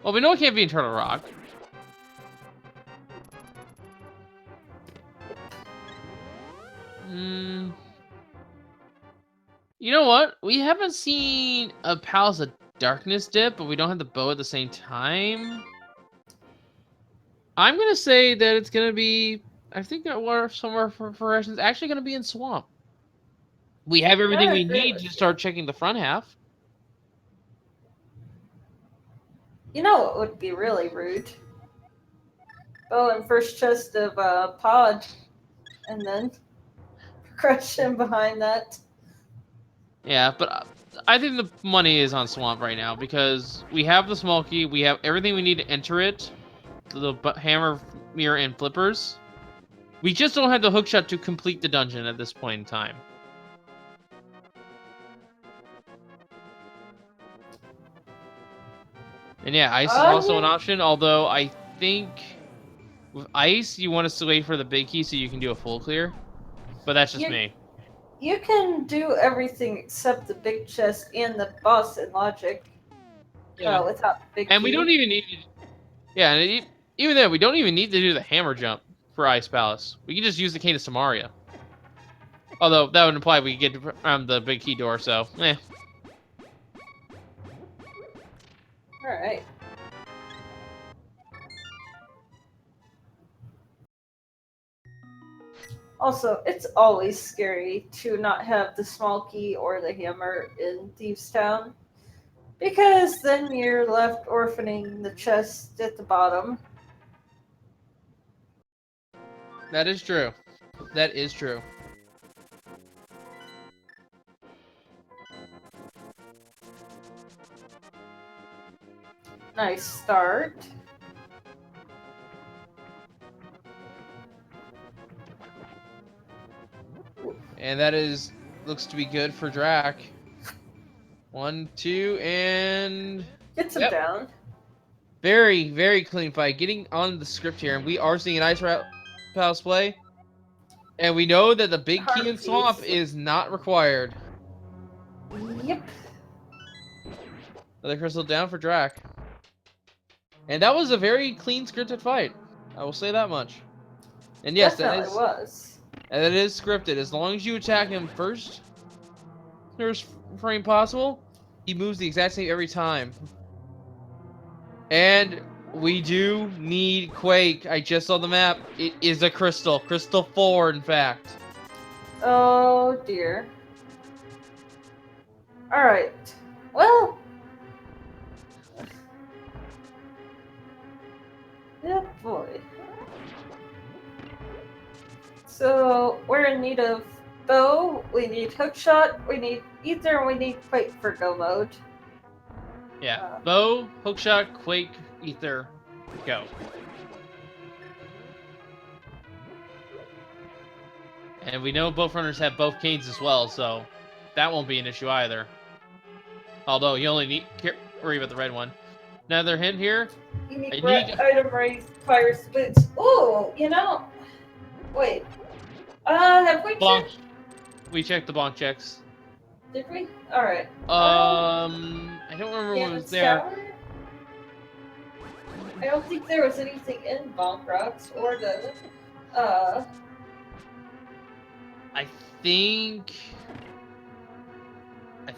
Well, we know it can't be in Turtle Rock. You know what? We haven't seen a Palace of Darkness dip, but we don't have the bow at the same time. I'm gonna say that it's gonna be. I think that somewhere for progression is actually gonna be in Swamp. We have everything we need to start checking the front half. You know what would be really rude? Bow in first chest of pod, and then progression behind that. Yeah, but I think the money is on Swamp right now because we have the small key, we have everything we need to enter it, the hammer, mirror, and flippers. We just don't have the hookshot to complete the dungeon at this point in time. And yeah, ice is also an option, although I think with ice, you want us to wait for the big key so you can do a full clear. But that's just me. You can do everything except the big chest and the boss in Logic without the big key. And we don't even need to... Yeah, and even then, we don't even need to do the hammer jump for Ice Palace. We can just use the Cane of Samaria. Although, that would imply we get around the big key door, so, eh. Alright. Also, it's always scary to not have the small key or the hammer in Thieves Town, because then you're left orphaning the chest at the bottom. That is true. That is true. Nice start. And that looks to be good for Drac. 1, 2, and... Gets him down. Very, very clean fight. Getting on the script here, and we are seeing an Ice Palace play. And we know that the big key in Swamp is not required. Yep. Another crystal down for Drac. And that was a very clean scripted fight. I will say that much. And yes, that is scripted. As long as you attack him first frame possible, he moves the exact same every time. And we do need Quake. I just saw the map. It is a crystal. Crystal 4, in fact. Oh, dear. Alright. Well... Yeah, boy. So, we're in need of bow, we need hookshot, we need ether, and we need Quake for go mode. Yeah, bow, hookshot, Quake, ether, go. And we know both runners have both canes as well, so that won't be an issue either. Although you only need worry about the red one. Another hint here. You need item raise fire splits. Oh, you know. Wait. Have we Bonk. checked? We checked the bonk checks. Did we? Alright. I don't remember what was Cannon's there. Tower? I don't think there was anything in Bonk Rocks or the, I think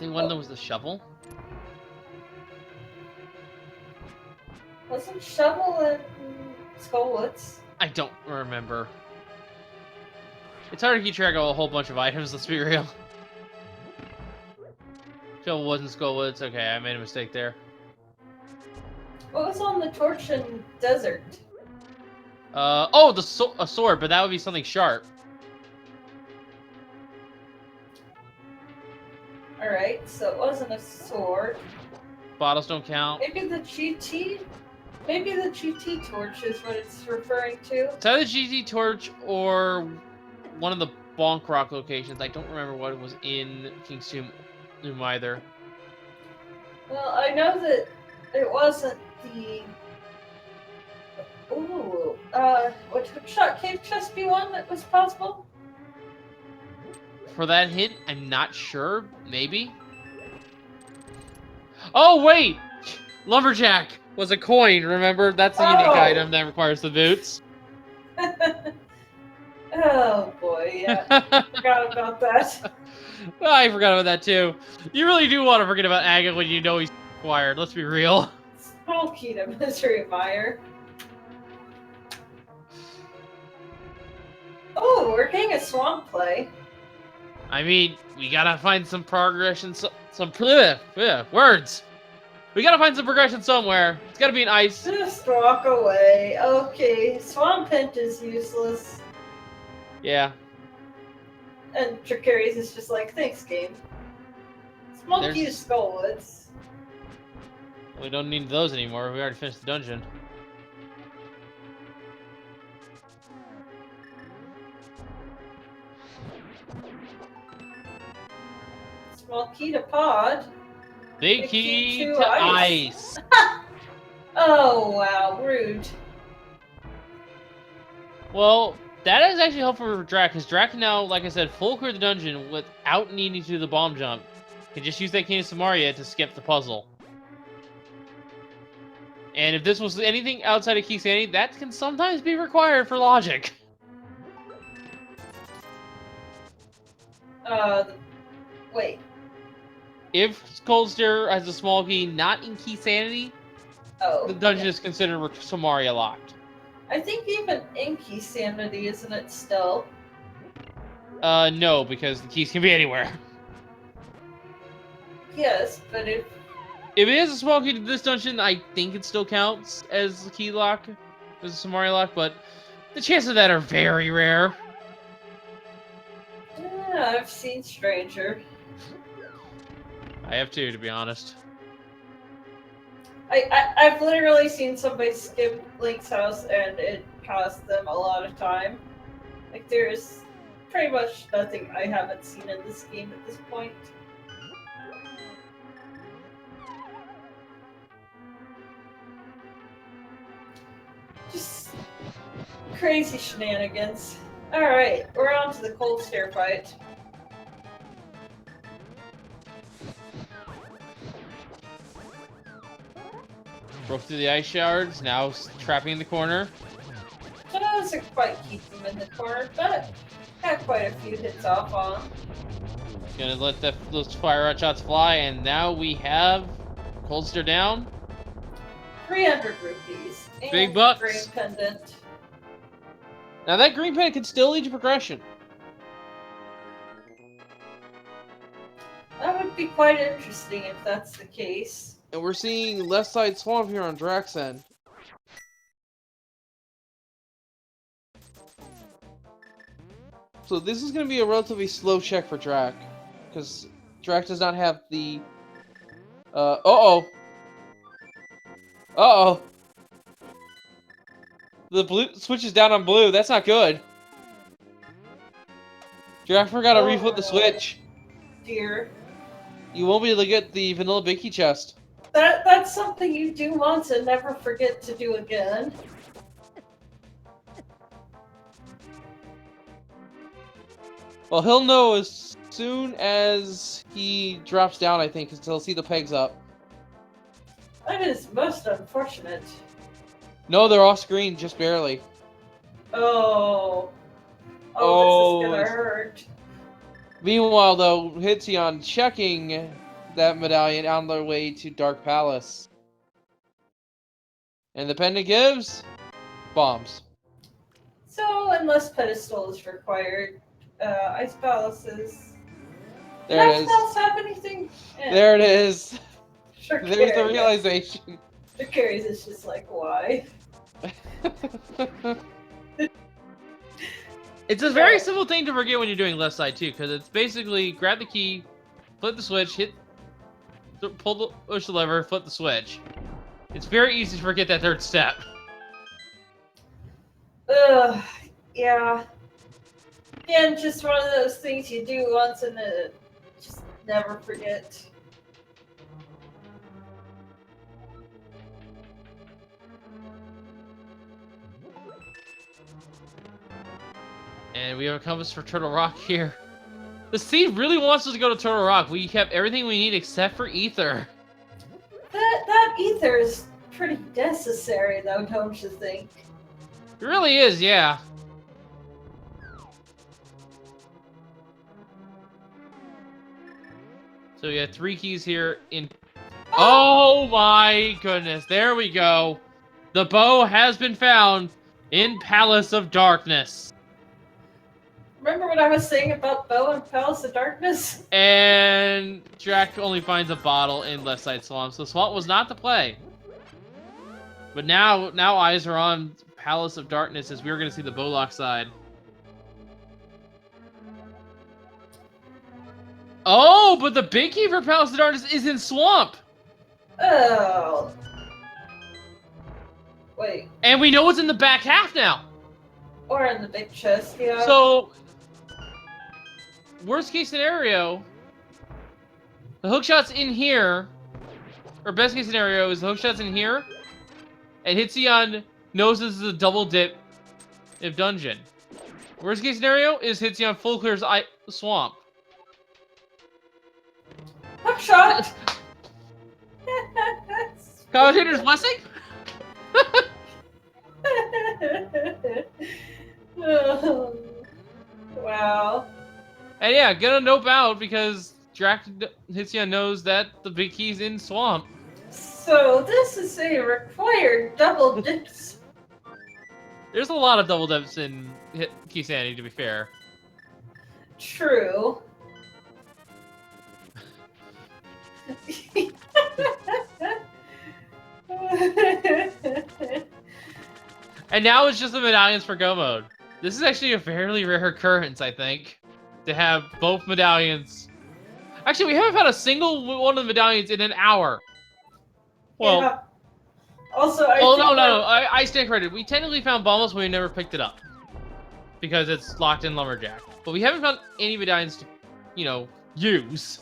one of them was the shovel. Wasn't Shovel in Skullwoods? I don't remember. It's hard to keep track of a whole bunch of items, let's be real. Shovel wasn't Skullwoods. Okay, I made a mistake there. What was on the Torch and Desert? Oh, a sword, but that would be something sharp. Alright, so it wasn't a sword. Bottles don't count. Maybe the GT? Maybe the GT torch is what it's referring to. It's either GT torch or one of the Bonk Rock locations. I don't remember what was in King's Tomb either. Well, I know that it wasn't the... Ooh, would Hookshot Cave Chest be one that was possible? For that hint, I'm not sure. Maybe. Oh, wait! Lumberjack was a coin, remember? That's a unique item that requires the boots. Oh, boy, yeah. Forgot about that. I forgot about that, too. You really do want to forget about Agate when you know he's acquired. Let's be real. Small key to Misery Mire. Oh, we're getting a swamp play. I mean, we gotta find some progression, some words. We gotta find some progression somewhere. It's gotta be an ice. Just walk away. Okay, Swamp Hint is useless. Yeah. And Tricarius is just like, thanks, game. Small key to Skullwoods. We don't need those anymore. We already finished the dungeon. Small key to Pod. Big key to ice. Oh, wow, rude. Well, that is actually helpful for Drac, because Drac can now, like I said, full clear the dungeon without needing to do the bomb jump. Can just use that Key of Samaria to skip the puzzle. And if this was anything outside of KeySanity, that can sometimes be required for logic. Wait. If Coldster has a small key not in KeySanity, the dungeon is considered Samaria locked. I think even in KeySanity, isn't it still? No, because the keys can be anywhere. Yes, but if it is a small key to this dungeon, I think it still counts as a key lock, as a Samaria lock, but the chances of that are very rare. Yeah, I've seen Stranger. I have too, to be honest. I've literally seen somebody skip Link's house and it cost them a lot of time. Like, there's pretty much nothing I haven't seen in this game at this point. Just crazy shenanigans. Alright, we're on to the cold stare fight. Broke through the ice shards, now trapping in the corner. That doesn't quite keep him in the corner, but got quite a few hits off on him. Gonna let those fire shots fly, and now we have Coldster down. 300 rupees. And big bucks. Green pendant. Now that green pendant can still lead to progression. That would be quite interesting if that's the case. And we're seeing left side swamp here on Drac's end. So this is going to be a relatively slow check for Drac, because Drac does not have the... Uh-oh! The blue switch is down on blue. That's not good. Drac forgot to reflip the switch. Dear. You won't be able to get the vanilla big key chest. That's something you do once and never forget to do again. Well, he'll know as soon as he drops down, I think, because he'll see the pegs up. That is most unfortunate. No, they're off screen, just barely. Oh. Oh, Oh, this is gonna hurt. Meanwhile, though, Hitsion checking that medallion on their way to Dark Palace. And the pendant gives bombs. So, unless pedestal is required, Ice Palaces. Did There it Ice is. Palace have anything? There it is. Sure There's the realization. The carries is just like, why? It's a very simple thing to forget when you're doing left side too, because it's basically grab the key, flip the switch, push the lever, flip the switch. It's very easy to forget that third step. Ugh, yeah. Again, just one of those things you do once and just never forget. And we have a compass for Turtle Rock here. The seed really wants us to go to Turtle Rock. We have everything we need except for ether. That ether is pretty necessary, though, don't you think? It really is, yeah. So we have 3 keys here in... Oh my goodness, there we go. The bow has been found in Palace of Darkness. Remember what I was saying about Bow and Palace of Darkness? And Jack only finds a bottle in left side swamp, so swamp was not the play. But now eyes are on Palace of Darkness as we're going to see the Bowlock side. Oh, but the big key for Palace of Darkness is in swamp. Oh. Wait. And we know it's in the back half now. Or in the big chest, yeah. So, worst case scenario, the hookshot's in here. Or best case scenario is the hookshot's in here. And Hitsion knows this is a double dip if dungeon. Worst case scenario is Hitsion full clears swamp. Hookshot! Commentator's blessing? Oh, wow. And yeah, gonna nope out because Hitsion knows that the big key's in swamp. So this is a required double dips. There's a lot of double dips in KeySanity, to be fair. True. And now it's just the medallions for go mode. This is actually a fairly rare occurrence, I think, to have both medallions. Actually, we haven't found a single one of the medallions in an hour. Well, yeah. Also, I stand corrected. We technically found bombs, but we never picked it up because it's locked in lumberjack. But we haven't found any medallions to, use.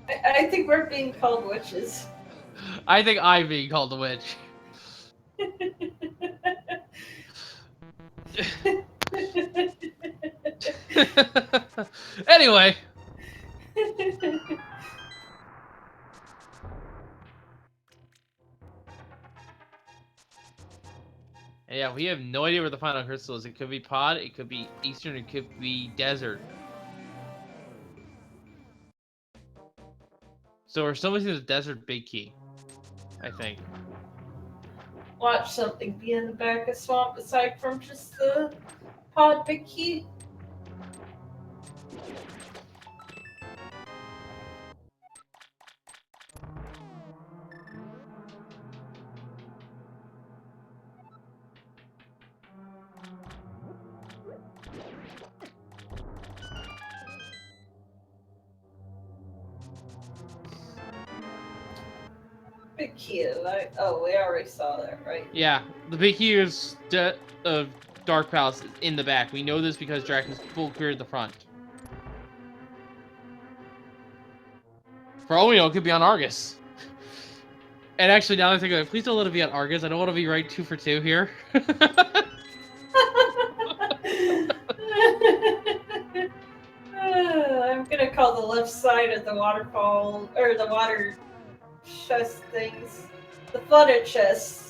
I think we're being called witches. I think I'm being called a witch. Anyway. Yeah, we have no idea where the final crystal is. It could be pod, it could be eastern, it could be desert. So we're still missing the desert big key, I think. Watch something be in the back of swamp aside from just the pod big key. Big key, like, oh, we already saw that, right? Yeah, the big key is of Dark Palace in the back. We know this because Draken's full cleared the front. For all we know, it could be on Argus. And actually, now I think, please don't let it be on Argus. I don't want to be right 2 for 2 here. gonna call the left side of the waterfall, or the water chest things, the flooded chests.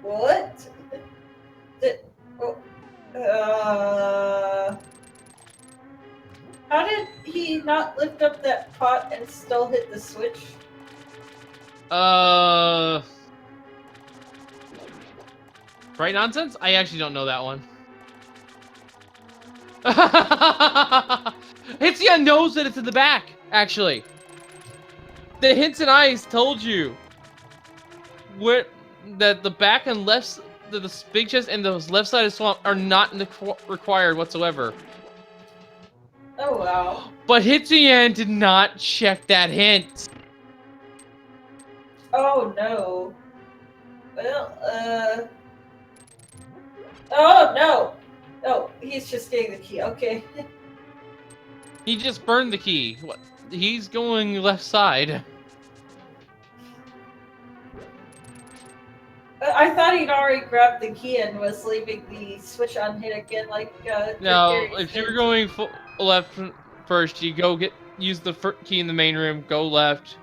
What? Oh, how did he not lift up that pot and still hit the switch? Right nonsense? I actually don't know that one. Hitsia knows that it's in the back, actually. The hints and eyes told you that the back and left, the big chest and the left side of swamp are not required whatsoever. Oh wow. But Hitsuyan did not check that hint. Oh no. Well, oh no! Oh, he's just getting the key, okay. He just burned the key. What? He's going left side. I thought he'd already grabbed the key and was leaving the switch unhit again, like, No, Darius if you did. were going left first, you go use the key in the main room, go left,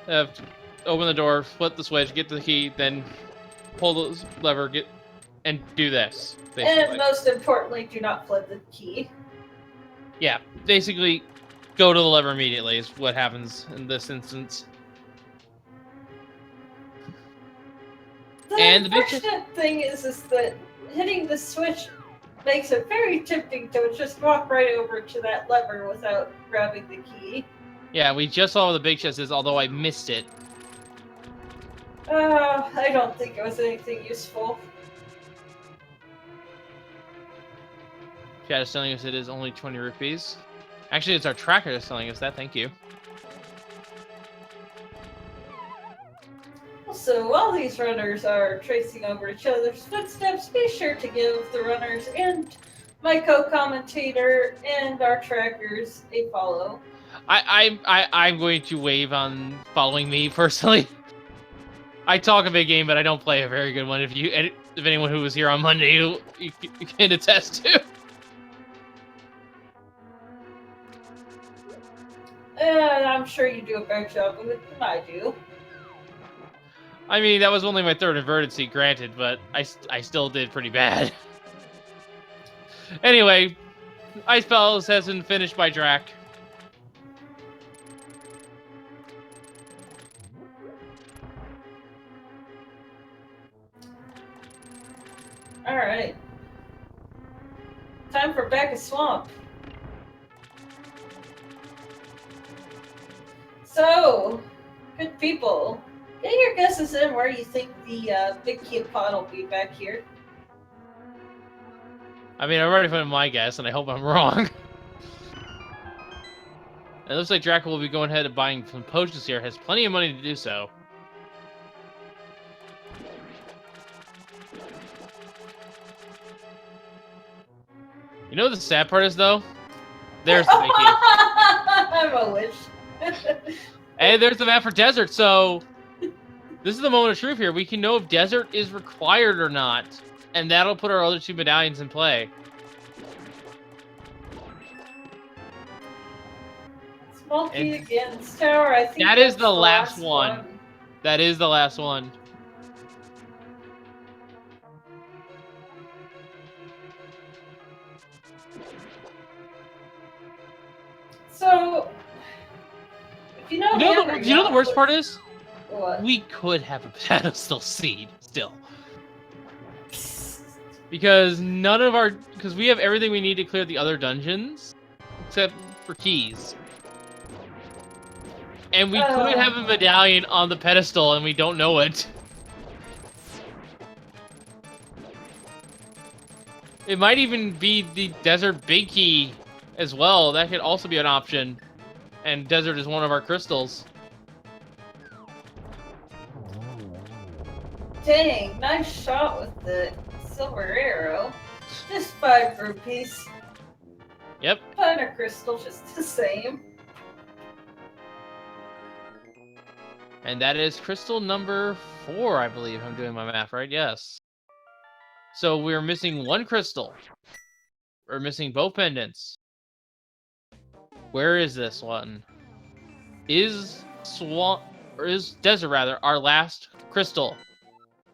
open the door, flip the switch, get the key, then pull the lever, and do this. Basically. And most importantly, do not flip the key. Yeah, basically, go to the lever immediately is what happens in this instance. The And the big unfortunate thing is that hitting the switch makes it very tempting to just walk right over to that lever without grabbing the key. Yeah, we just saw where the big chest is, although I missed it. I don't think it was anything useful. Chat is telling us it is only 20 rupees. Actually, it's our tracker that's telling us that. Thank you. Also, while these runners are tracing over each other's footsteps, be sure to give the runners and my co-commentator and our trackers a follow. I'm going to wave on following me personally. I talk a big game, but I don't play a very good one. If anyone who was here on Monday, you can attest to. And I'm sure you do a better job of it than I do. I mean, that was only my third inverted seat, granted, but I still did pretty bad. Anyway, Ice Palace has been finished by Drac. Alright. Time for Back of Swamp. So, good people, get your guesses in where you think the big key pod will be back here. I mean, I've already put in my guess, and I hope I'm wrong. It looks like Drac will be going ahead and buying some potions here. Has plenty of money to do so. You know what the sad part is, though? There's the big key. I'm a witch. Hey, there's the map for Desert, so this is the moment of truth here. We can know if Desert is required or not, and that'll put our other two medallions in play. Small key against tower, I think That is that's the last one. one. That is the last one. So, if you know, You know the worst part is? What? We could have a pedestal seed still. Because because we have everything we need to clear the other dungeons, except for keys. And we could have a medallion on the pedestal, and we don't know it. It might even be the Desert Big Key as well. That could also be an option. And Desert is one of our crystals. Dang, nice shot with the silver arrow. Just 5 rupees. Yep. But a crystal just the same. And that is crystal number 4, I believe. I'm doing my math right. Yes. So we're missing 1 crystal. We're missing both pendants. Where is this one? Is Desert rather our last crystal?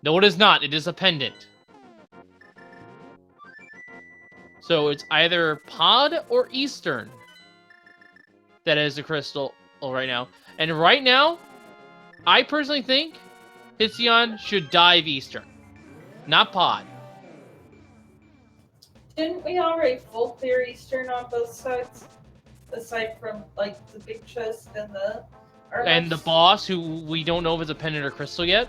No, it is not. It is a pendant. So it's either Pod or Eastern that is a crystal right now. And right now, I personally think Hitzion should dive Eastern, not Pod. Didn't we already full clear Eastern on both sides? Aside from, like, the big chest and the armor. And the boss, who we don't know if it's a pendant or crystal yet.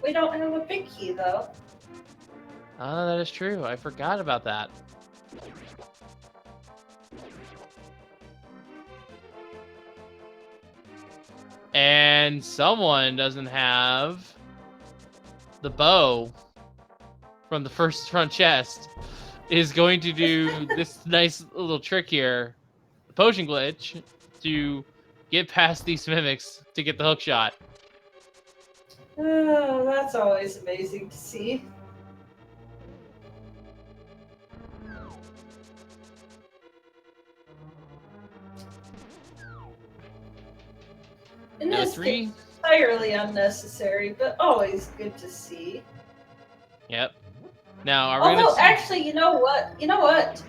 We don't have a big key, though. Ah, that is true. I forgot about that. And someone doesn't have the bow from the first front chest is going to do this nice little trick here, the potion glitch, to get past these mimics to get the hook shot. Oh, that's always amazing to see. And No, this 3. is entirely unnecessary, but always good to see. Yep. Now, are we Although, going to see... actually, you know what? You know what?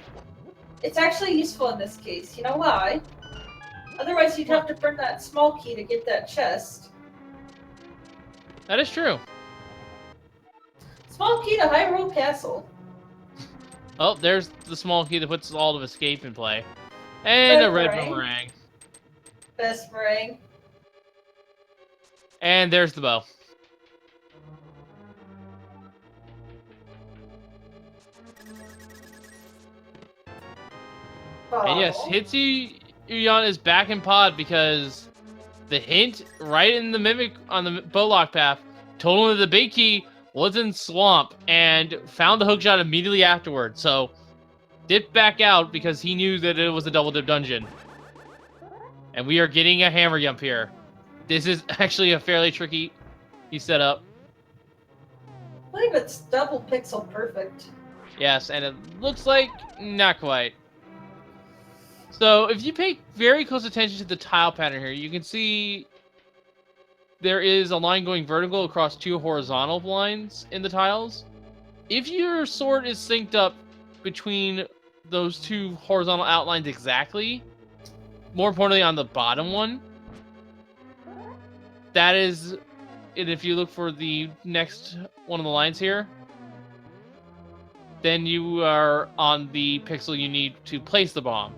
It's actually useful in this case. You know why? Otherwise, you'd have to burn that small key to get that chest. That is true. Small key to Hyrule Castle. Oh, there's the small key that puts all of escape in play. And a red Boomerang. boomerang. Best meringue. And there's the bow. And yes, Hitsuyan is back in Pod because the hint right in the mimic on the bowlock path told him that the big key was in Swamp and found the hookshot immediately afterwards. So dipped back out because he knew that it was a double dip dungeon. And we are getting a hammer jump here. This is actually a fairly tricky setup. I believe it's double pixel perfect. Yes, and it looks like not quite. So if you pay very close attention to the tile pattern here, you can see there is a line going vertical across 2 horizontal lines in the tiles. If your sword is synced up between those 2 horizontal outlines exactly, more importantly on the bottom one, that is, and if you look for the next one of the lines here, then you are on the pixel you need to place the bomb.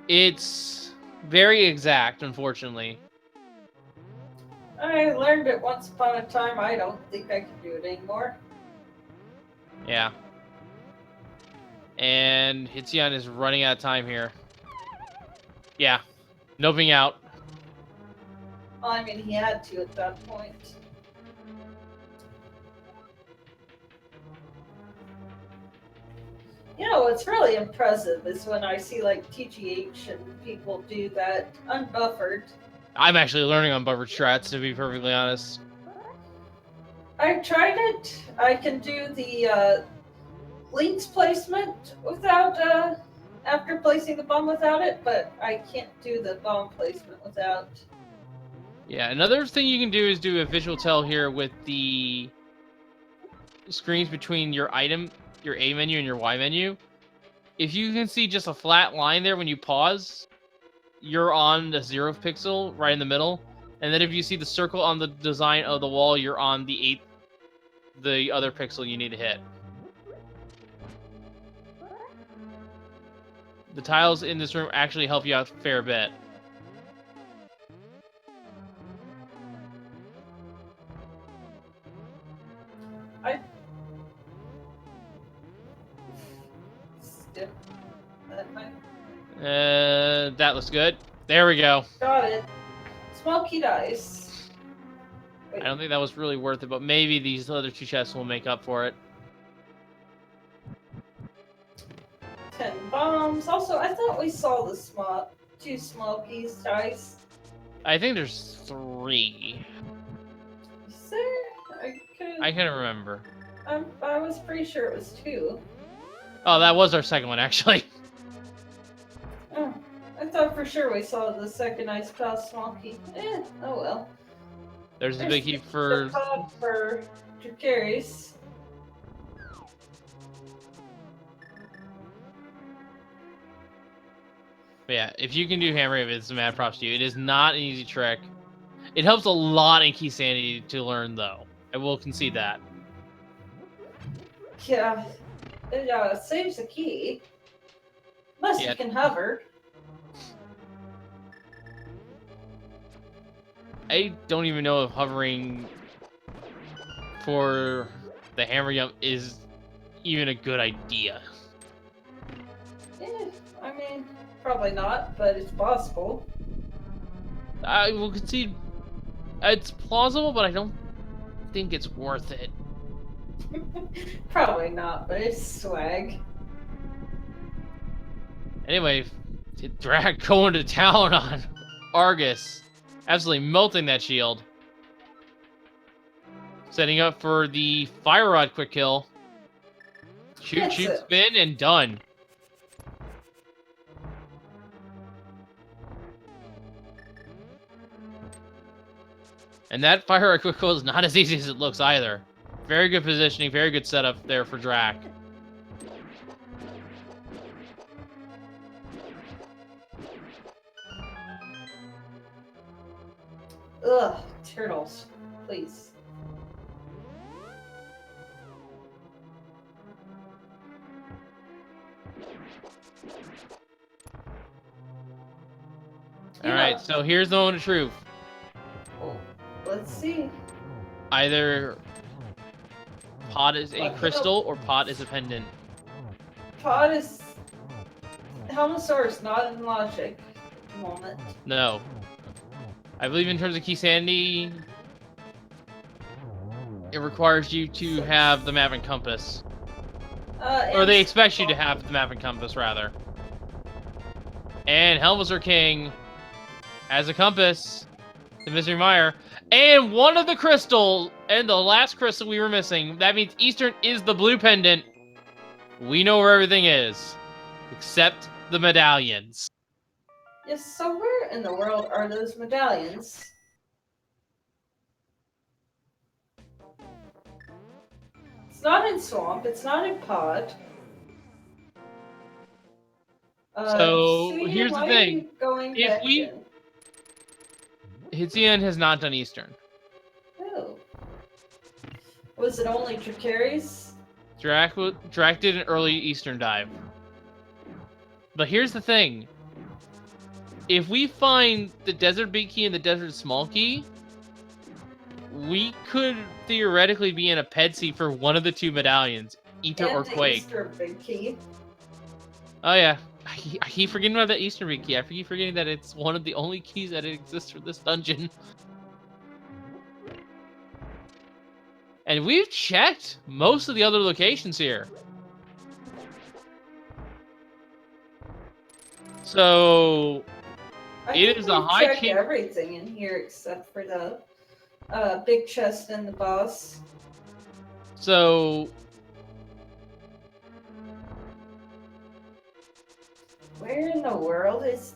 It's very exact, unfortunately. I learned it once upon a time. I don't think I can do it anymore. Yeah. And Hitzion is running out of time here. Yeah. Noping out. Well, I mean, he had to at that point. You know, what's really impressive is when I see, like, TGH and people do that unbuffered. I'm actually learning on buffered strats, to be perfectly honest. I've tried it. I can do the links placement without, after placing the bomb without it, but I can't do the bomb placement without. Yeah, another thing you can do is do a visual tell here with the screens between your item, your A menu, and your Y menu. If you can see just a flat line there when you pause, you're on the 0th pixel right in the middle. And then if you see the circle on the design of the wall, you're on the other pixel you need to hit. The tiles in this room actually help you out a fair bit. That looks good. There we go. Got it. Small key dice. Wait. I don't think that was really worth it, but maybe these other 2 chests will make up for it. bombs. Also, I thought we saw the two small keys dice. I think there's 3. Is there? I can't remember. I was pretty sure it was 2. Oh, that was our second one, actually. Oh, I thought for sure we saw the second ice pass small key. Oh well. There's the big key for... the pod for Dracarys. But yeah, if you can do hammer, it's a mad props to you. It is not an easy trick. It helps a lot in KeySanity to learn, though. I will concede that. Yeah, it saves the key. Unless you can hover. I don't even know if hovering for the hammer jump is even a good idea. I mean, probably not, but it's possible. I will concede it's plausible, but I don't think it's worth it. Probably not, but it's swag. Anyway, Drag going to town on Argus. Absolutely melting that shield. Setting up for the Fire Rod quick kill. Shoot, spin, and done. And that Fire Rod quick kill is not as easy as it looks either. Very good positioning, very good setup there for Drac. Ugh, turtles. Please. Alright, so here's the moment of truth. Let's see. Either Pod is a crystal or Pod is a pendant. Pod is... Helmosaurus not in logic at the moment. No. I believe in terms of KeySanity, it requires you to have the map and compass. Or they expect you to have the map and compass, rather. And Helmosaur King has a compass, the Mystery Mire, and one of the crystals, and the last crystal we were missing. That means Eastern is the blue pendant. We know where everything is, except the medallions. Yes, so where in the world are those medallions? It's not in Swamp, it's not in Pod. So, Sweden, here's the why thing. Are you going If back we... in? Hitzian has not done Eastern. Oh. Was it only Dracarys? Drac did an early Eastern dive. But here's the thing. If we find the Desert Big Key and the Desert Small Key, we could theoretically be in a Pedsy for one of the two medallions, Ether or Quake. Eastern Big Key. Oh yeah, I keep forgetting about the Eastern Big Key. I keep forgetting that it's one of the only keys that exists for this dungeon. And we've checked most of the other locations here. So it is a high key. Everything in here except for the big chest and the boss. So where in the world is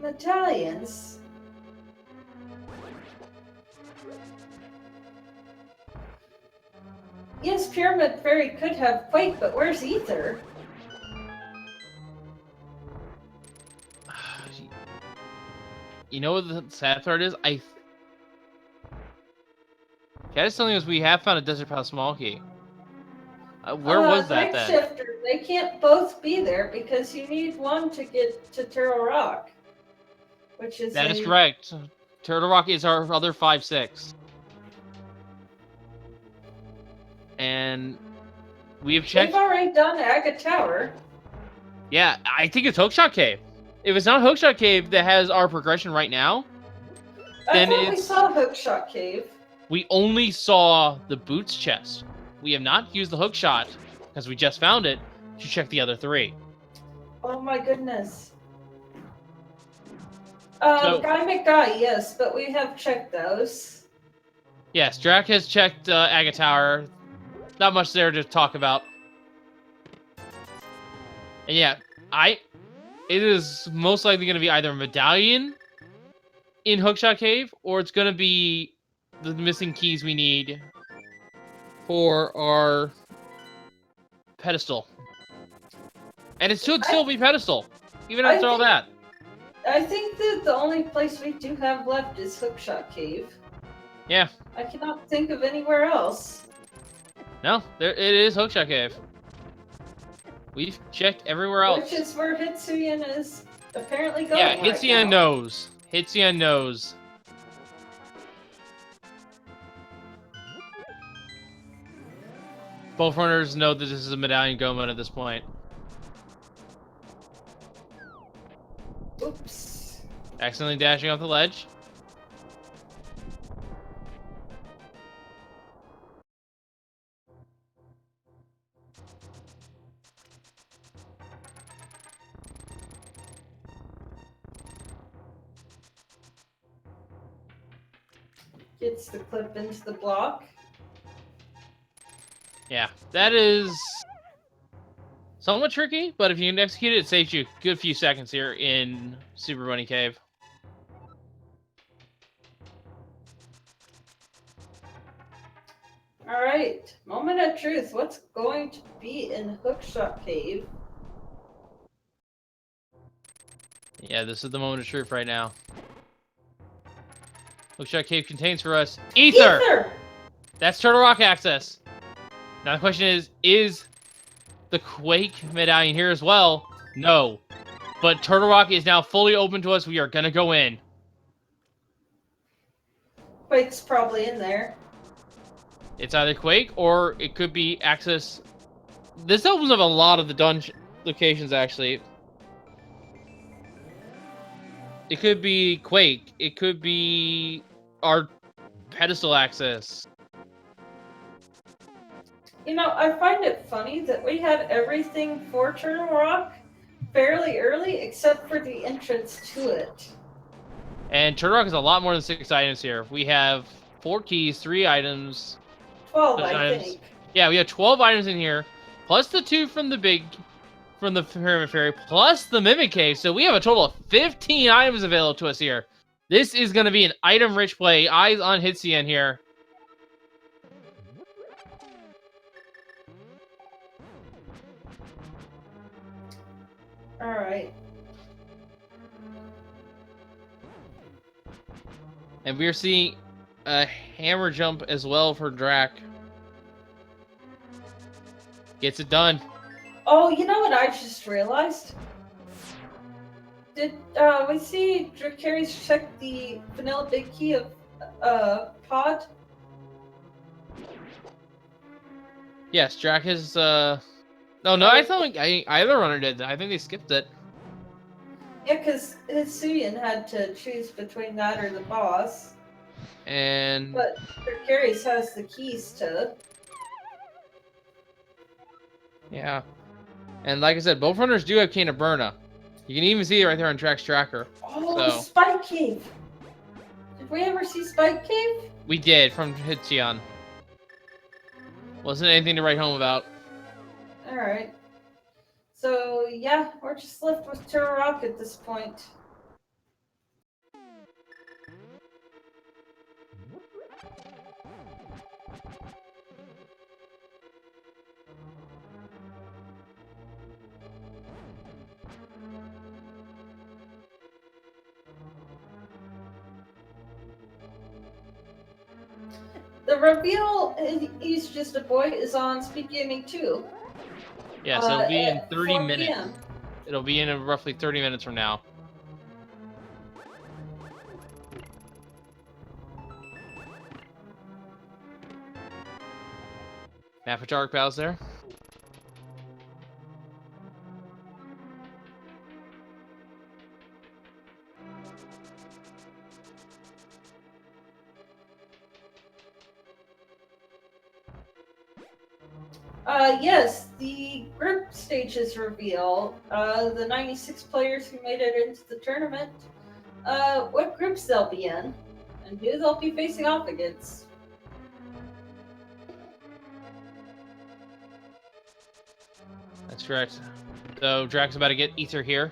medallions? Yes, Pyramid Fairy could have Quake, but where's Ether? You know what the sad part is? Cat is telling us we have found a Desert Path Small Key. Where was that then? Shifter, they can't both be there because you need one to get to Turtle Rock. Which is That is correct. Turtle Rock is our other 5-6. And we have checked. We've already done Aga Tower. Yeah, I think it's Hookshot Cave. If it's not Hookshot Cave that has our progression right now, then we saw Hookshot Cave. We only saw the boots chest. We have not used the hookshot because we just found it, to check the other 3. Oh my goodness. So- Guy McGuy, yes, but we have checked those. Yes, Drac has checked Agate Tower. Not much there to talk about. And yeah, it is most likely going to be either a medallion in Hookshot Cave, or it's going to be the missing keys we need for our pedestal. And it should still be pedestal, even after all that. I think that the only place we do have left is Hookshot Cave. Yeah. I cannot think of anywhere else. No, it is Hookshot Cave. We've checked everywhere else. Which is where Hitsuyan is apparently going. Yeah, right Hitsuyan now. knows. Hitsuyan knows. Both runners know that this is a medallion go mode at this point. Oops. Accidentally dashing off the ledge. Gets the clip into the block. Yeah, that is somewhat tricky, but if you can execute it, it saves you a good few seconds here in Super Bunny Cave. Alright, moment of truth. What's going to be in Hookshot Cave? Yeah, this is the moment of truth right now. Hookshot Cave contains for us Ether! Ether! That's Turtle Rock access. Now the question is the Quake medallion here as well? No. But Turtle Rock is now fully open to us. We are gonna go in. Quake's probably in there. It's either Quake or it could be access. This opens up a lot of the dungeon locations, actually. It could be Quake. It could be our pedestal access. You know, I find it funny that we had everything for Turtle Rock fairly early, except for the entrance to it. And Turtle Rock is a lot more than 6 items here. We have 4 keys, 3 items. 12, Those I items. think. Yeah, we have 12 items in here, plus the 2 from the Pyramid Fairy, plus the Mimic Cave. So we have a total of 15 items available to us here. This is going to be an item-rich play. Eyes on Hitsuyan here. Alright. And we are seeing a hammer jump as well for Drac. Gets it done. Oh, you know what I just realized? Did we see Dracarys check the vanilla big key of pod? Yes, Drac is no, I don't think either runner did. I think they skipped it. Yeah, because Hitsuyan had to choose between that or the boss. And But Dracarys has the keys to. yeah. And like I said, both runners do have Cane of Burna. You can even see it right there on Drac's tracker. Oh, So- Spike Cave! Did we ever see Spike Cave? We did from Hitsuyan. Wasn't anything to write home about. Alright. So, yeah, we're just left with Turtle Rock at this point. The reveal, he's just a boy, is on Speed Gaming 2. Yes, it'll be in at 30 4 minutes. PM. It'll be in roughly 30 minutes from now. Avatar pals there. Yes, the group stages reveal the 96 players who made it into the tournament, what groups they'll be in, and who they'll be facing off against. That's correct. So Drax about to get Ether here.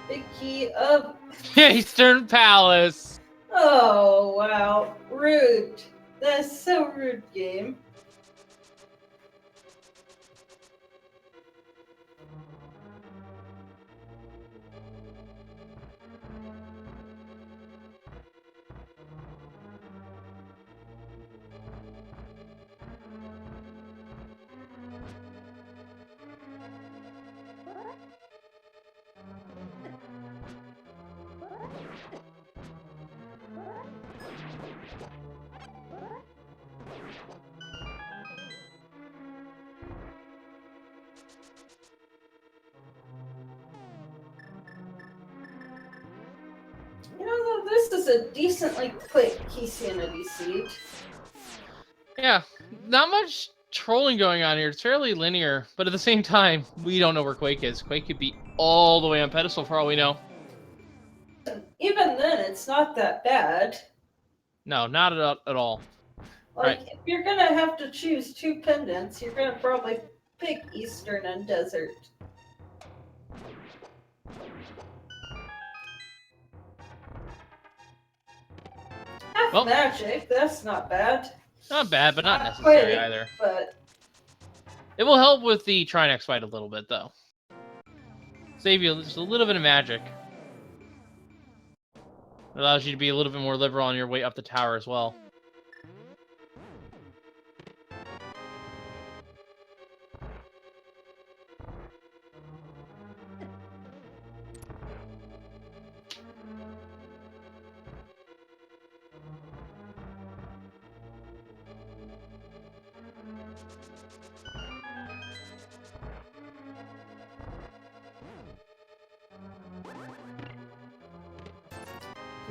Big key of... Eastern Palace. Oh, wow. Rude. That's so rude, game. You know, this is a decently quick KeySanity siege. Yeah, not much trolling going on here. It's fairly linear, but at the same time, we don't know where Quake is. Quake could be all the way on pedestal for all we know. Even then, it's not that bad. No, not at all. Like, Right. if you're gonna have to choose two pendants, you're gonna probably pick Eastern and Desert. Half Well- magic, that's not bad. Not bad, but not Not necessary quick, either. But It will help with the Trinex fight a little bit, though. Save you just a little bit of magic. It allows you to be a little bit more liberal on your way up the tower as well.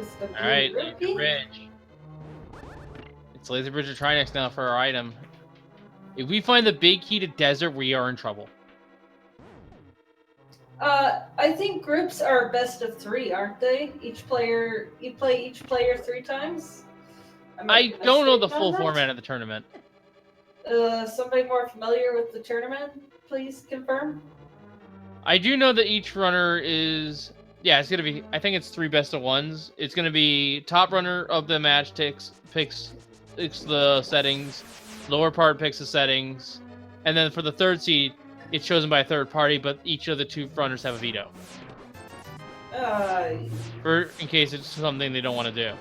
just a Alright, blue Laser rupee. Bridge. It's Laser Bridge or Trinex now for our item. If we find the big key to Desert, we are in trouble. I think groups are best of 3, aren't they? You play each player 3 times? I don't know the full format of the tournament. Somebody more familiar with the tournament, please confirm. I do know that each runner is... Yeah, it's going to be... I think it's 3 best of 1s. It's going to be top runner of the match picks the settings. Lower part picks the settings. And then for the third seed, it's chosen by a third party, but each of the 2 runners have a veto. In case it's something they don't want to do.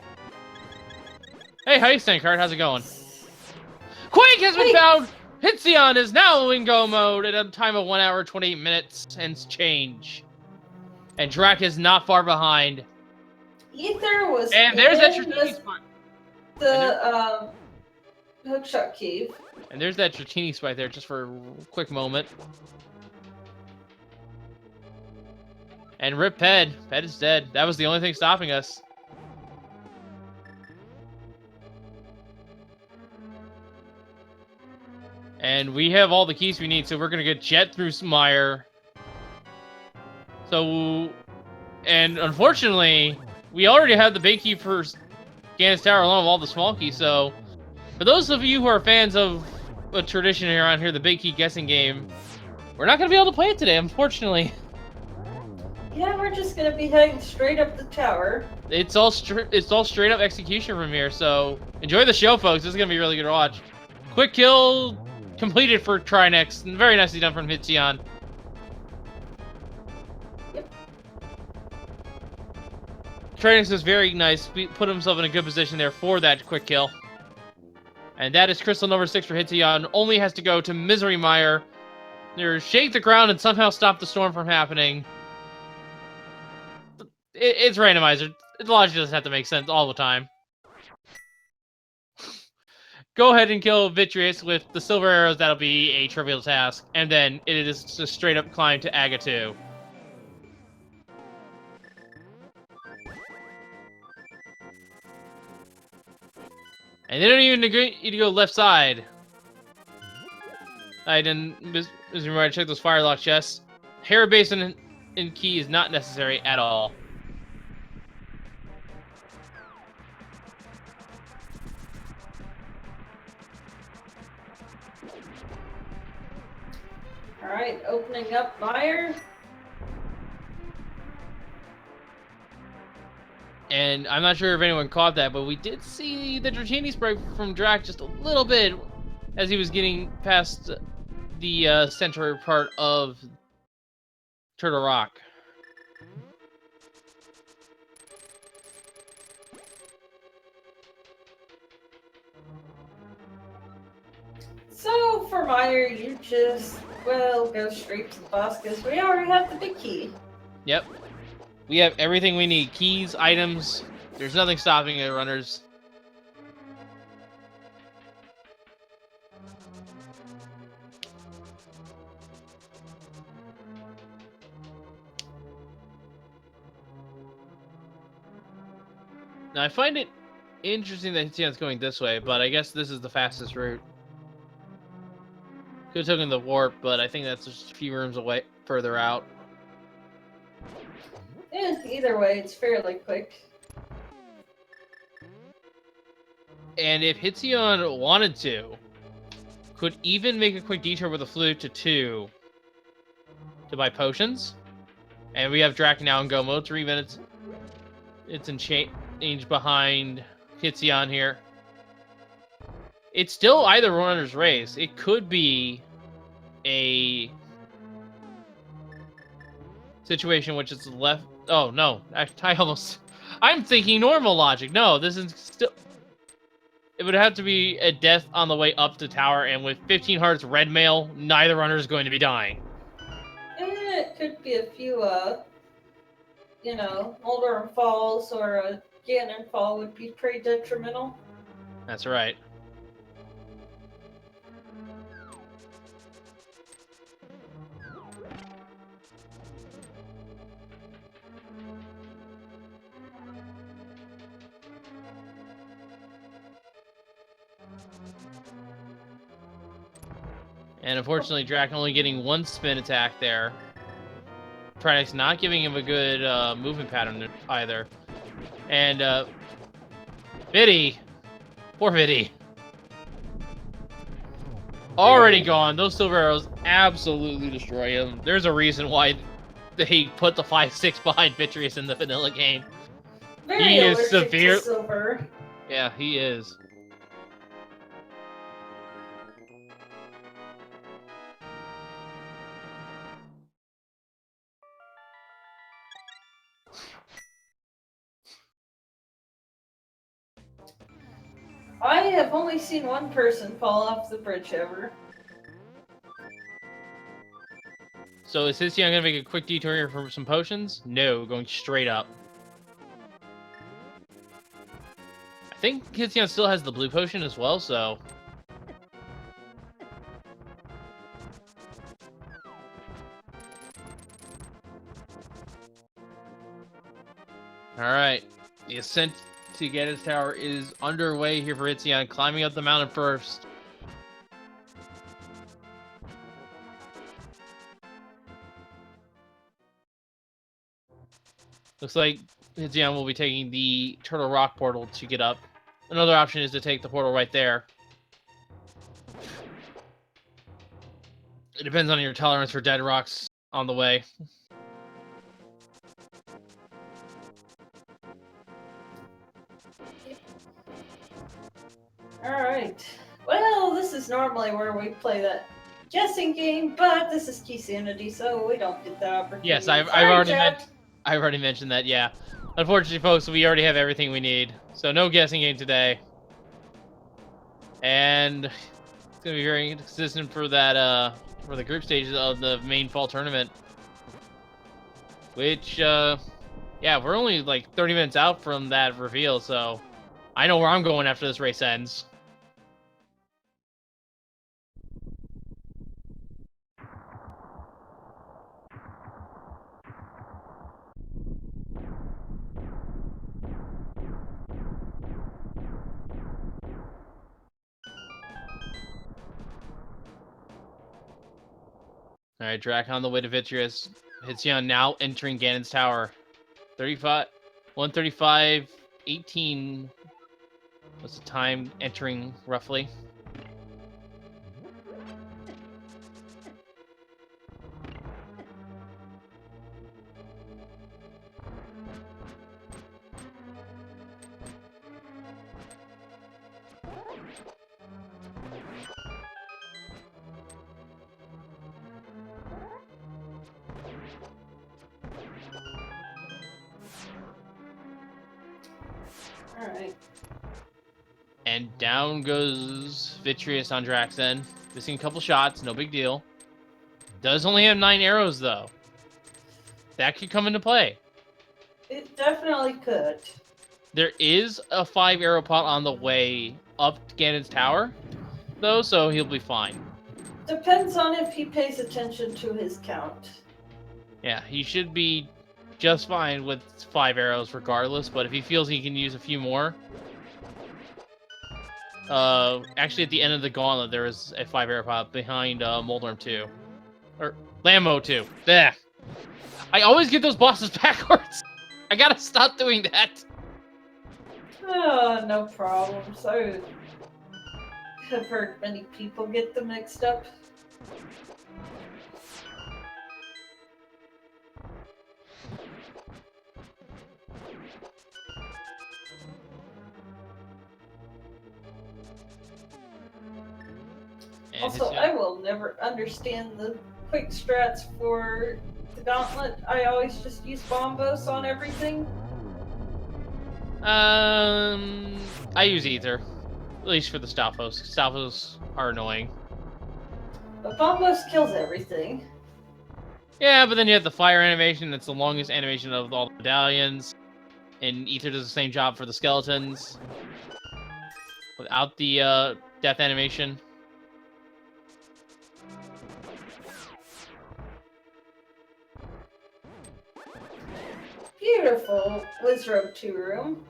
Hey, hi, Stankard. How's it going? Quake has been found! Hitzion is now in go mode at a time of 1 hour, 28 minutes and change. And Drac is not far behind. Ether was And there's that in Tratini spot. the hookshot cave. And there's that Tratini spot there just for a quick moment. And rip Ped. Ped is dead. That was the only thing stopping us. And we have all the keys we need, so we're going to get Jet through Smire. So, and unfortunately, we already have the big key for Gannis Tower along with all the small keys, so for those of you who are fans of a tradition around here, the big key guessing game, we're not going to be able to play it today, unfortunately. Yeah, we're just gonna be heading straight up the tower. It's all straight up execution from here, so enjoy the show, folks. This is going to be really good to watch. Quick kill completed for Trinex. Very nicely done from Hitzion. Yep. Trinex is very nice. Put himself in a good position there for that quick kill. And that is crystal number 6 for Hitzion. Only has to go to Misery Mire. Shake the ground and somehow stop the storm from happening. It's randomizer. The logic doesn't have to make sense all the time. Go ahead and kill Vitreous with the silver arrows. That'll be a trivial task. And then it is just straight up climb to Aga 2. And they don't even agree to go left side. I didn't remember I checked those firelock chests. Hair basin and key is not necessary at all. Alright, opening up fire. And I'm not sure if anyone caught that, but we did see the Dratini spray from Drac just a little bit as he was getting past the center part of Turtle Rock. So for Meyer, you just, well, go straight to the boss because we already have the big key. Yep. We have everything we need. Keys, items. There's nothing stopping the runners. Now, I find it interesting that Hitsion's going this way, but I guess this is the fastest route. Could have taken the warp, but I think that's just a few rooms away, further out. Either way, it's fairly quick. And if Hitsion wanted to, could even make a quick detour with a flute to 2 to buy potions. And we have Drac now in go mode, 3 minutes. It's in change behind Hitsion here. It's still either runner's race. It could be a situation which is left. Oh no, I'm thinking normal logic. No, this is still. It would have to be a death on the way up to tower, and with 15 hearts red mail, neither runner is going to be dying. It could be a few, Moldorm falls or a Ganon fall would be pretty detrimental. That's right. And unfortunately, Drac only getting 1 spin attack there. Trinex not giving him a good movement pattern either. And Biddy, poor Biddy, already gone. Those silver arrows absolutely destroy him. There's a reason why they put the 5-6 behind Vitreous in the vanilla game. Very He is allergic severe. to silver. Yeah, he is. I have only seen one person fall off the bridge ever. So is Hission gonna make a quick detour here for some potions? No, going straight up. I think Hission still has the blue potion as well, so. Alright. The ascent to Gaddis Tower is underway here for Hitsion, climbing up the mountain first. Looks like Hitsion will be taking the Turtle Rock portal to get up. Another option is to take the portal right there. It depends on your tolerance for dead rocks on the way. Alright. Well, this is normally where we play that guessing game, but this is KeySanity, so we don't get that opportunity. Yes, Sorry, I've already mentioned that, yeah. Unfortunately, folks, we already have everything we need. So no guessing game today. And it's gonna be very consistent for that for the group stages of the main fall tournament. Which yeah, we're only like 30 minutes out from that reveal, so I know where I'm going after this race ends. Alright, Drac on the way to Vitreous. Hitzion now entering Ganon's tower. 35, 135, 18. What's the time entering, roughly? Alright. And down goes Vitreous on Drax then. Missing a couple shots, no big deal. Does only have 9 arrows, though. That could come into play. It definitely could. There is a 5 arrow pot on the way up to Ganon's tower, though, so he'll be fine. Depends on if he pays attention to his count. Yeah, he should be just fine with 5 arrows regardless, but if he feels he can use a few more... actually at the end of the gauntlet, there was a 5 arrow pot behind Moldorm 2. Or Lammo 2. There. I always get those bosses backwards. I gotta stop doing that. Oh, no problems. I have heard many people get them mixed up. And Also, I will never understand the quick strats for the gauntlet. I always just use bombos on everything. I use Ether. At least for the Stalfos. Stalfos are annoying. But bombos kills everything. Yeah, but then you have the fire animation. That's the longest animation of all the medallions. And Ether does the same job for the skeletons. Without the death animation. Beautiful Wizrobe 2 room.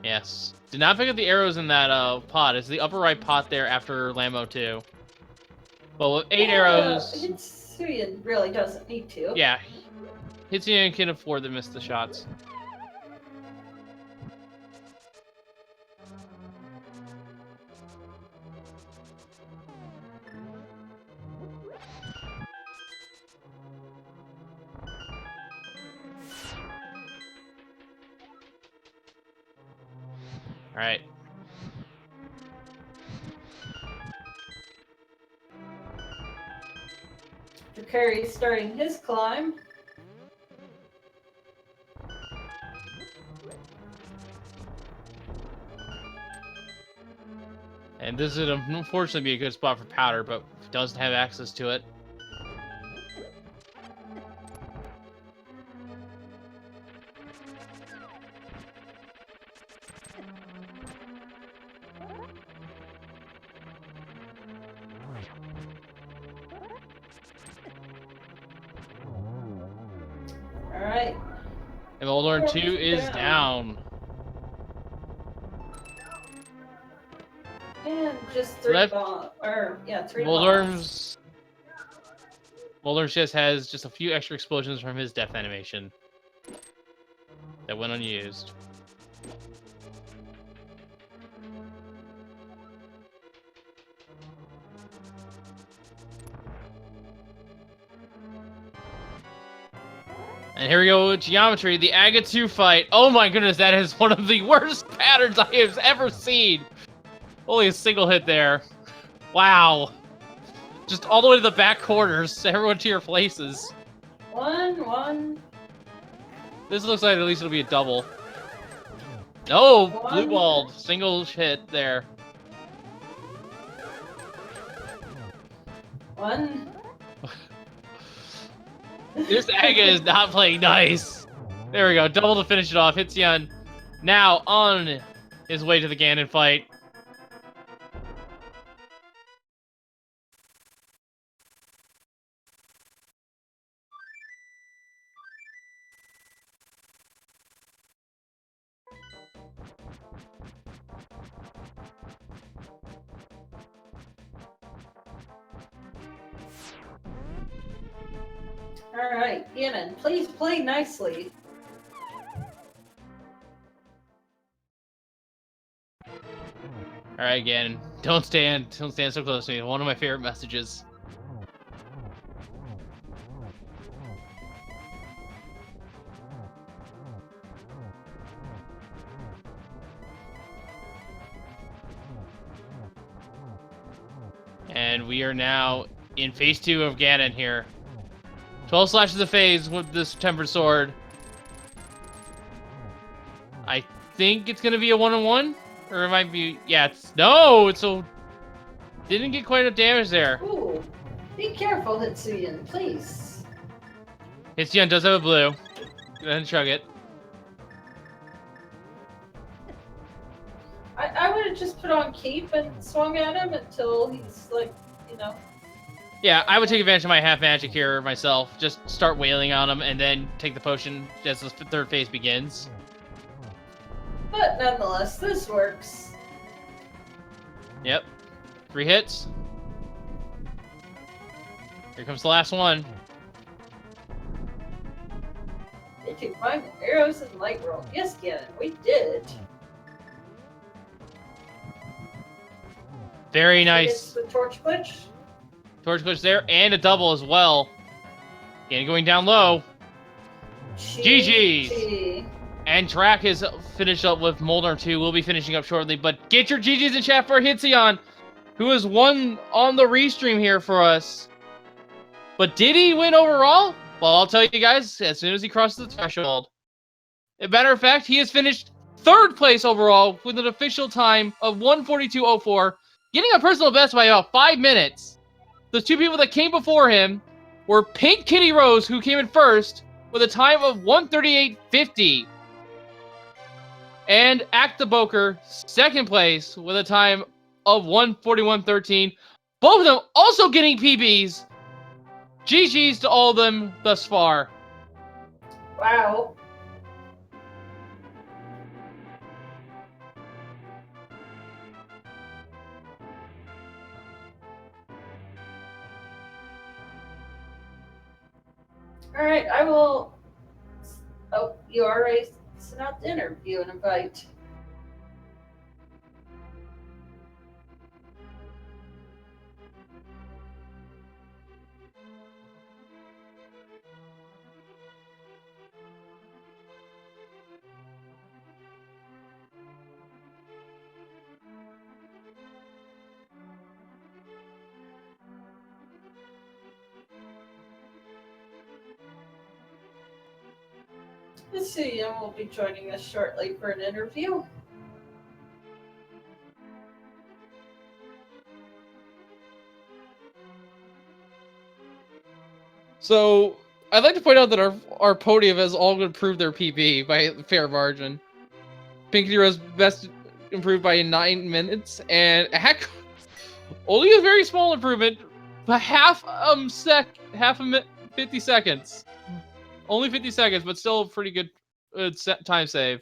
Yes. Did not pick up the arrows in that pot. It's the upper right pot there after Lammo 2. But with 8 arrows... Hitsuya really doesn't need to. Yeah. Hitsuya can afford to miss the shots. Alright. Drakari's starting his climb. And this would unfortunately be a good spot for Powder, but doesn't have access to it. Alright. And Moldorm 2 is down. And just 3 Left. bombs. Or, yeah, 3 Moldorm just has just a few extra explosions from his death animation that went unused. And here we go with Geometry, the Aga 2 fight. Oh my goodness, that is one of the worst patterns I have ever seen. Only a single hit there. Wow. Just all the way to the back corners, everyone to your places. 1. This looks like at least it'll be a double. No, blue One. balled. Single hit there. 1. This Aga is not playing nice. There we go, double to finish it off. Hitzion now on his way to the Ganon fight. Alright, Gannon, please play nicely. Alright, again. Don't stand so close to me. One of my favorite messages. And we are now in phase 2 of Ganon here. 12 slashes a phase with this Tempered Sword. I think it's gonna be a 1-on-1, or it might be. Yeah, it's no. It's a didn't get quite enough damage there. Ooh, be careful, Hitsuyan, please. Hitsuyan does have a blue. Go ahead and chug it. I would have just put on Keep and swung at him until he's like, Yeah, I would take advantage of my half magic here myself. Just start wailing on him and then take the potion as the third phase begins. But nonetheless, this works. Yep. 3 hits. Here comes the last one. Did you find the arrows in Light World? Yes, Gannon, we did. Very nice. The torch glitch. Torch glitch there, and a double as well. Again, going down low. GG's. And Drac is finished up with Molnar 2. We'll be finishing up shortly, but get your GG's in chat for Hitsuyan, who has won on the restream here for us. But did he win overall? Well, I'll tell you guys as soon as he crosses the threshold. As a matter of fact, he has finished 3rd place overall with an official time of 1:42.04, getting a personal best by about 5 minutes. The 2 people that came before him were Pink Kitty Rose, who came in 1st with a time of 1:38.50. And Act the Boker, 2nd place with a time of 1:41.13. Both of them also getting PBs. GG's to all of them thus far. Wow. Alright, I will... Oh, you already sent out the interview and invite. Hitsuyan will be joining us shortly for an interview. So, I'd like to point out that our podium has all improved their PB by a fair margin. Pink Kitty Rose best improved by 9 minutes, and Hack only a very small improvement, but half a 50 seconds. Only 50 seconds, but still a pretty good time save.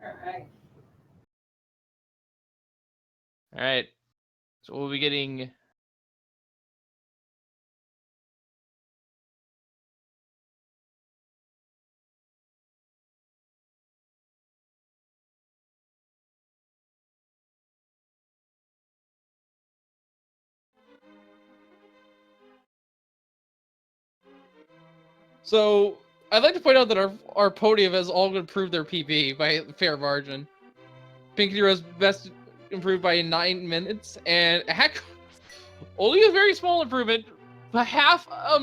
Alright. Alright. So we'll be getting... So, I'd like to point out that our podium has all improved their PB by a fair margin. Pink Kitty Rose best improved by 9 minutes, and Hack only a very small improvement, but half a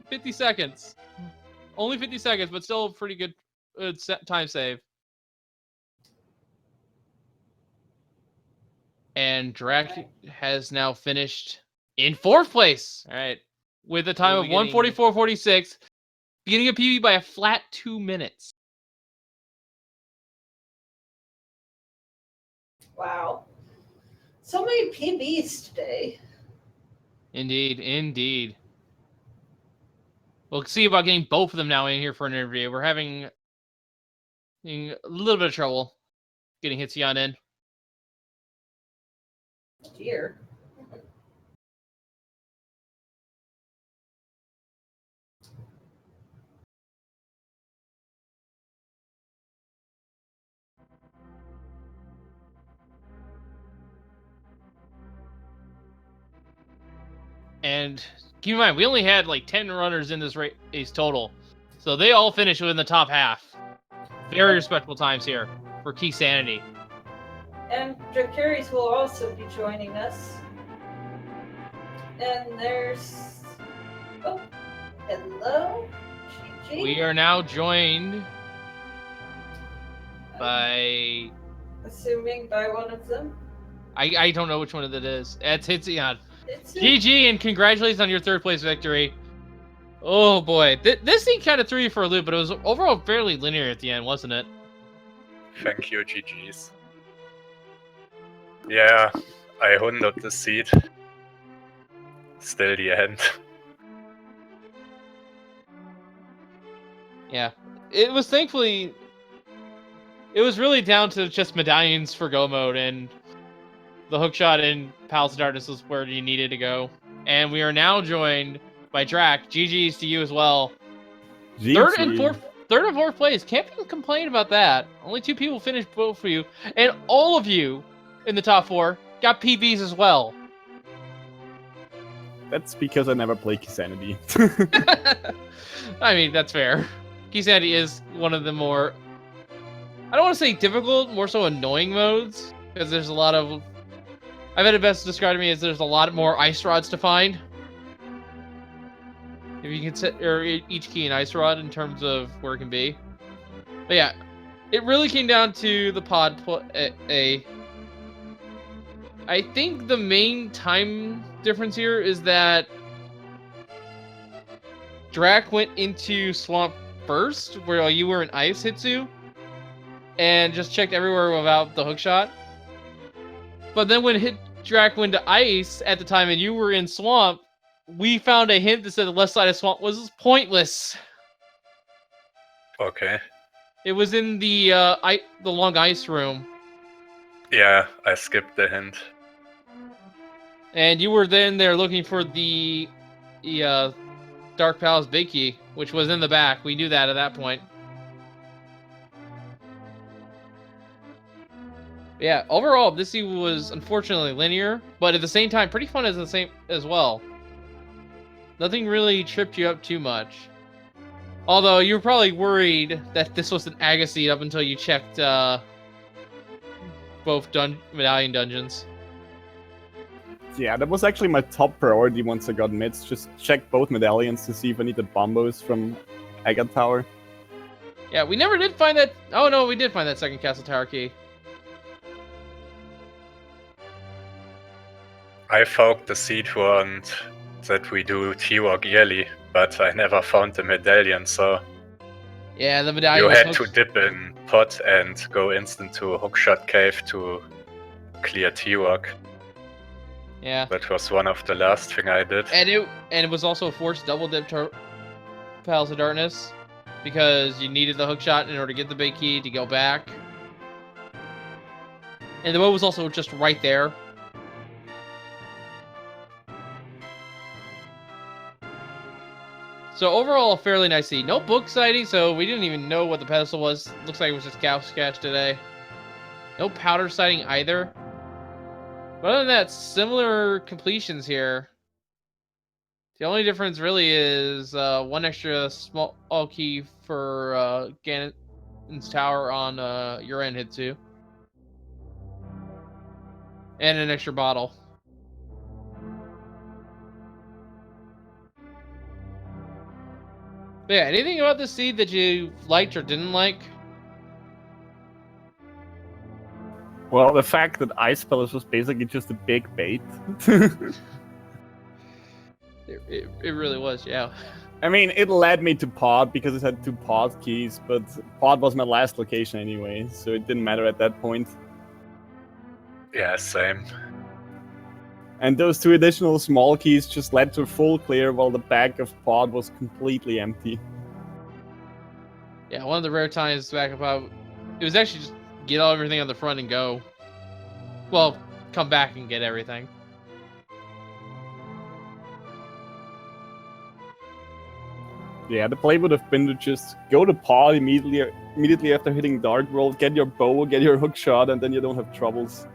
50 seconds. Only 50 seconds, but still a pretty good time save. And Drac has now finished in 4th place. All right. With a time of 1:44.46, getting a PB by a flat 2 minutes. Wow. So many PBs today. Indeed, indeed. We'll see about getting both of them now in here for an interview. We're having a little bit of trouble getting Hitsuyan in. Dear. And keep in mind, we only had like 10 runners in this race total. So they all finished within the top half. Very respectable times here for KeySanity. And Dracaris will also be joining us. And there's... Oh, hello, Gigi. We are now joined by... Assuming by one of them. I don't know which one it is. It's Hitzion. It's GG, and congratulations on your third place victory. Oh boy, this thing kind of threw you for a loop, but it was overall fairly linear at the end, wasn't it? Thank you, GG's. Yeah, I hundred the seed. Still the end. Yeah, it was thankfully... It was really down to just medallions for go mode, and the hookshot in Palace of Darkness was where you needed to go. And we are now joined by Drac. GG's to you as well. Third and fourth place. Can't even complain about that. Only 2 people finished both for you. And all of you in the top 4 got PBs as well. That's because I never play KeySanity. I mean, that's fair. KeySanity is one of the more... I don't want to say difficult, more so annoying modes. Because there's a lot of... I've had it best described to me as there's a lot more ice rods to find. If you consider each key an ice rod in terms of where it can be. But yeah, it really came down to the pod I think the main time difference here is that Drac went into Swamp first, where you were in Ice, Hitsu, and just checked everywhere without the hookshot. But then when Drac went to Ice at the time and you were in Swamp, we found a hint that said the left side of Swamp was pointless. Okay. It was in the long ice room. Yeah, I skipped the hint. And you were then there looking for the Dark Palace Big Key, which was in the back. We knew that at that point. Yeah, overall, this scene was unfortunately linear, but at the same time, pretty fun as well. Nothing really tripped you up too much. Although, you were probably worried that this was an Agassiz up until you checked both medallion dungeons. Yeah, that was actually my top priority once I got mids. Just check both medallions to see if I needed bombos from Agat Tower. Yeah, we never did find that... Oh no, we did find that second Castle Tower key. I found the seed wand that we do T-Walk yearly, but I never found the medallion, so... Yeah, the medallion You was had to dip in pot and go instant to Hookshot Cave to clear T-Walk. Yeah. That was one of the last thing I did. And it was also a forced double dip to Palace of Darkness, because you needed the hookshot in order to get the big key to go back. And the boat was also just right there. So overall, a fairly nice seed. No book sighting, so we didn't even know what the pedestal was. Looks like it was just cow sketch today. No powder sighting either. But other than that, similar completions here. The only difference really is one extra small key for Ganon's Tower on your end, Hitsu. And an extra bottle. But yeah, anything about this seed that you liked or didn't like? Well, the fact that Ice Palace was basically just a big bait. It really was, yeah. I mean, it led me to Pod because it had 2 Pod keys, but Pod was my last location anyway, so it didn't matter at that point. Yeah, same. And those 2 additional small keys just led to a full clear while the back of Pod was completely empty. Yeah, one of the rare times back up, it was actually just get all everything on the front and go. Well, come back and get everything. Yeah, the play would have been to just go to Pod immediately after hitting Dark World, get your bow, get your hook shot, and then you don't have troubles.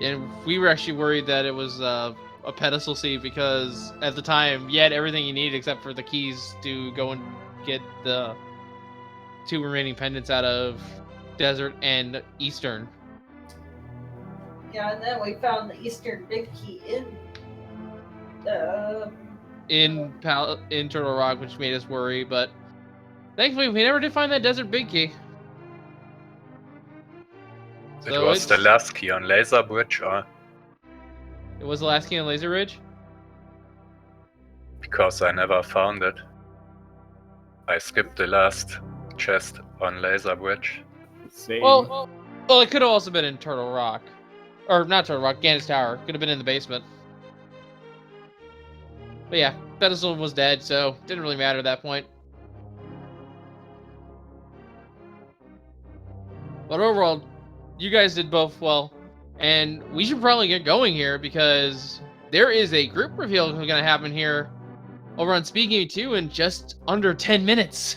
And we were actually worried that it was a pedestal seed because at the time you had everything you needed except for the keys to go and get the 2 remaining pendants out of Desert and Eastern. Yeah, and then we found the Eastern Big Key in Turtle Rock, which made us worry, but thankfully we never did find that Desert Big Key. It was the last key on Laser Bridge, or? It was the last key on Laser Ridge? Because I never found it. I skipped the last chest on Laser Bridge. Same. Well, it could have also been in Turtle Rock. Or not Turtle Rock, Gannet's Tower. Could have been in the basement. But yeah, pedestal was dead, so didn't really matter at that point. But overall, you guys did both well. And we should probably get going here because there is a group reveal going to happen here over on Speaking 2 in just under 10 minutes.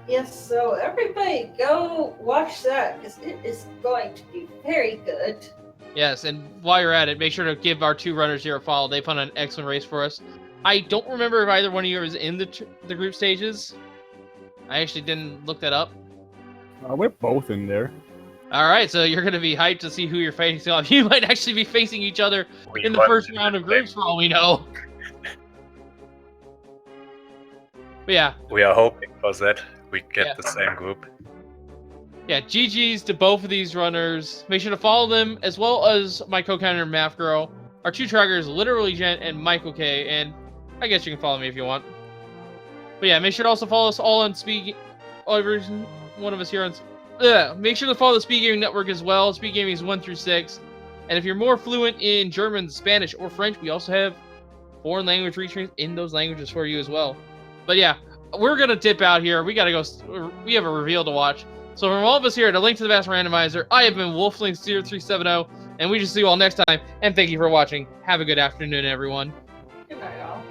Yes, so everybody go watch that because it is going to be very good. Yes, and while you're at it, make sure to give our 2 runners here a follow. They put on an excellent race for us. I don't remember if either one of you was in the group stages. I actually didn't look that up. We're both in there. All right, so you're going to be hyped to see who you're facing off. You might actually be facing each other in the first round of groups for all we know. But yeah. We are hoping for that. We get Yeah. the same group. Yeah, GG's to both of these runners. Make sure to follow them, as well as my co-counter, Math Girl, our 2 trackers, Literally Gent and Michael K, and I guess you can follow me if you want. But yeah, make sure to also follow us all on every one of us here on... make sure to follow the Speed Gaming Network as well. Speed Gaming is 1 through 6. And if you're more fluent in German, Spanish, or French, we also have foreign language retrains in those languages for you as well. But yeah, we're going to dip out here. We got to go. We have a reveal to watch. So from all of us here at A Link to the Past Randomizer, I have been Wolfling0370, and we just see you all next time. And thank you for watching. Have a good afternoon, everyone. Good night, all.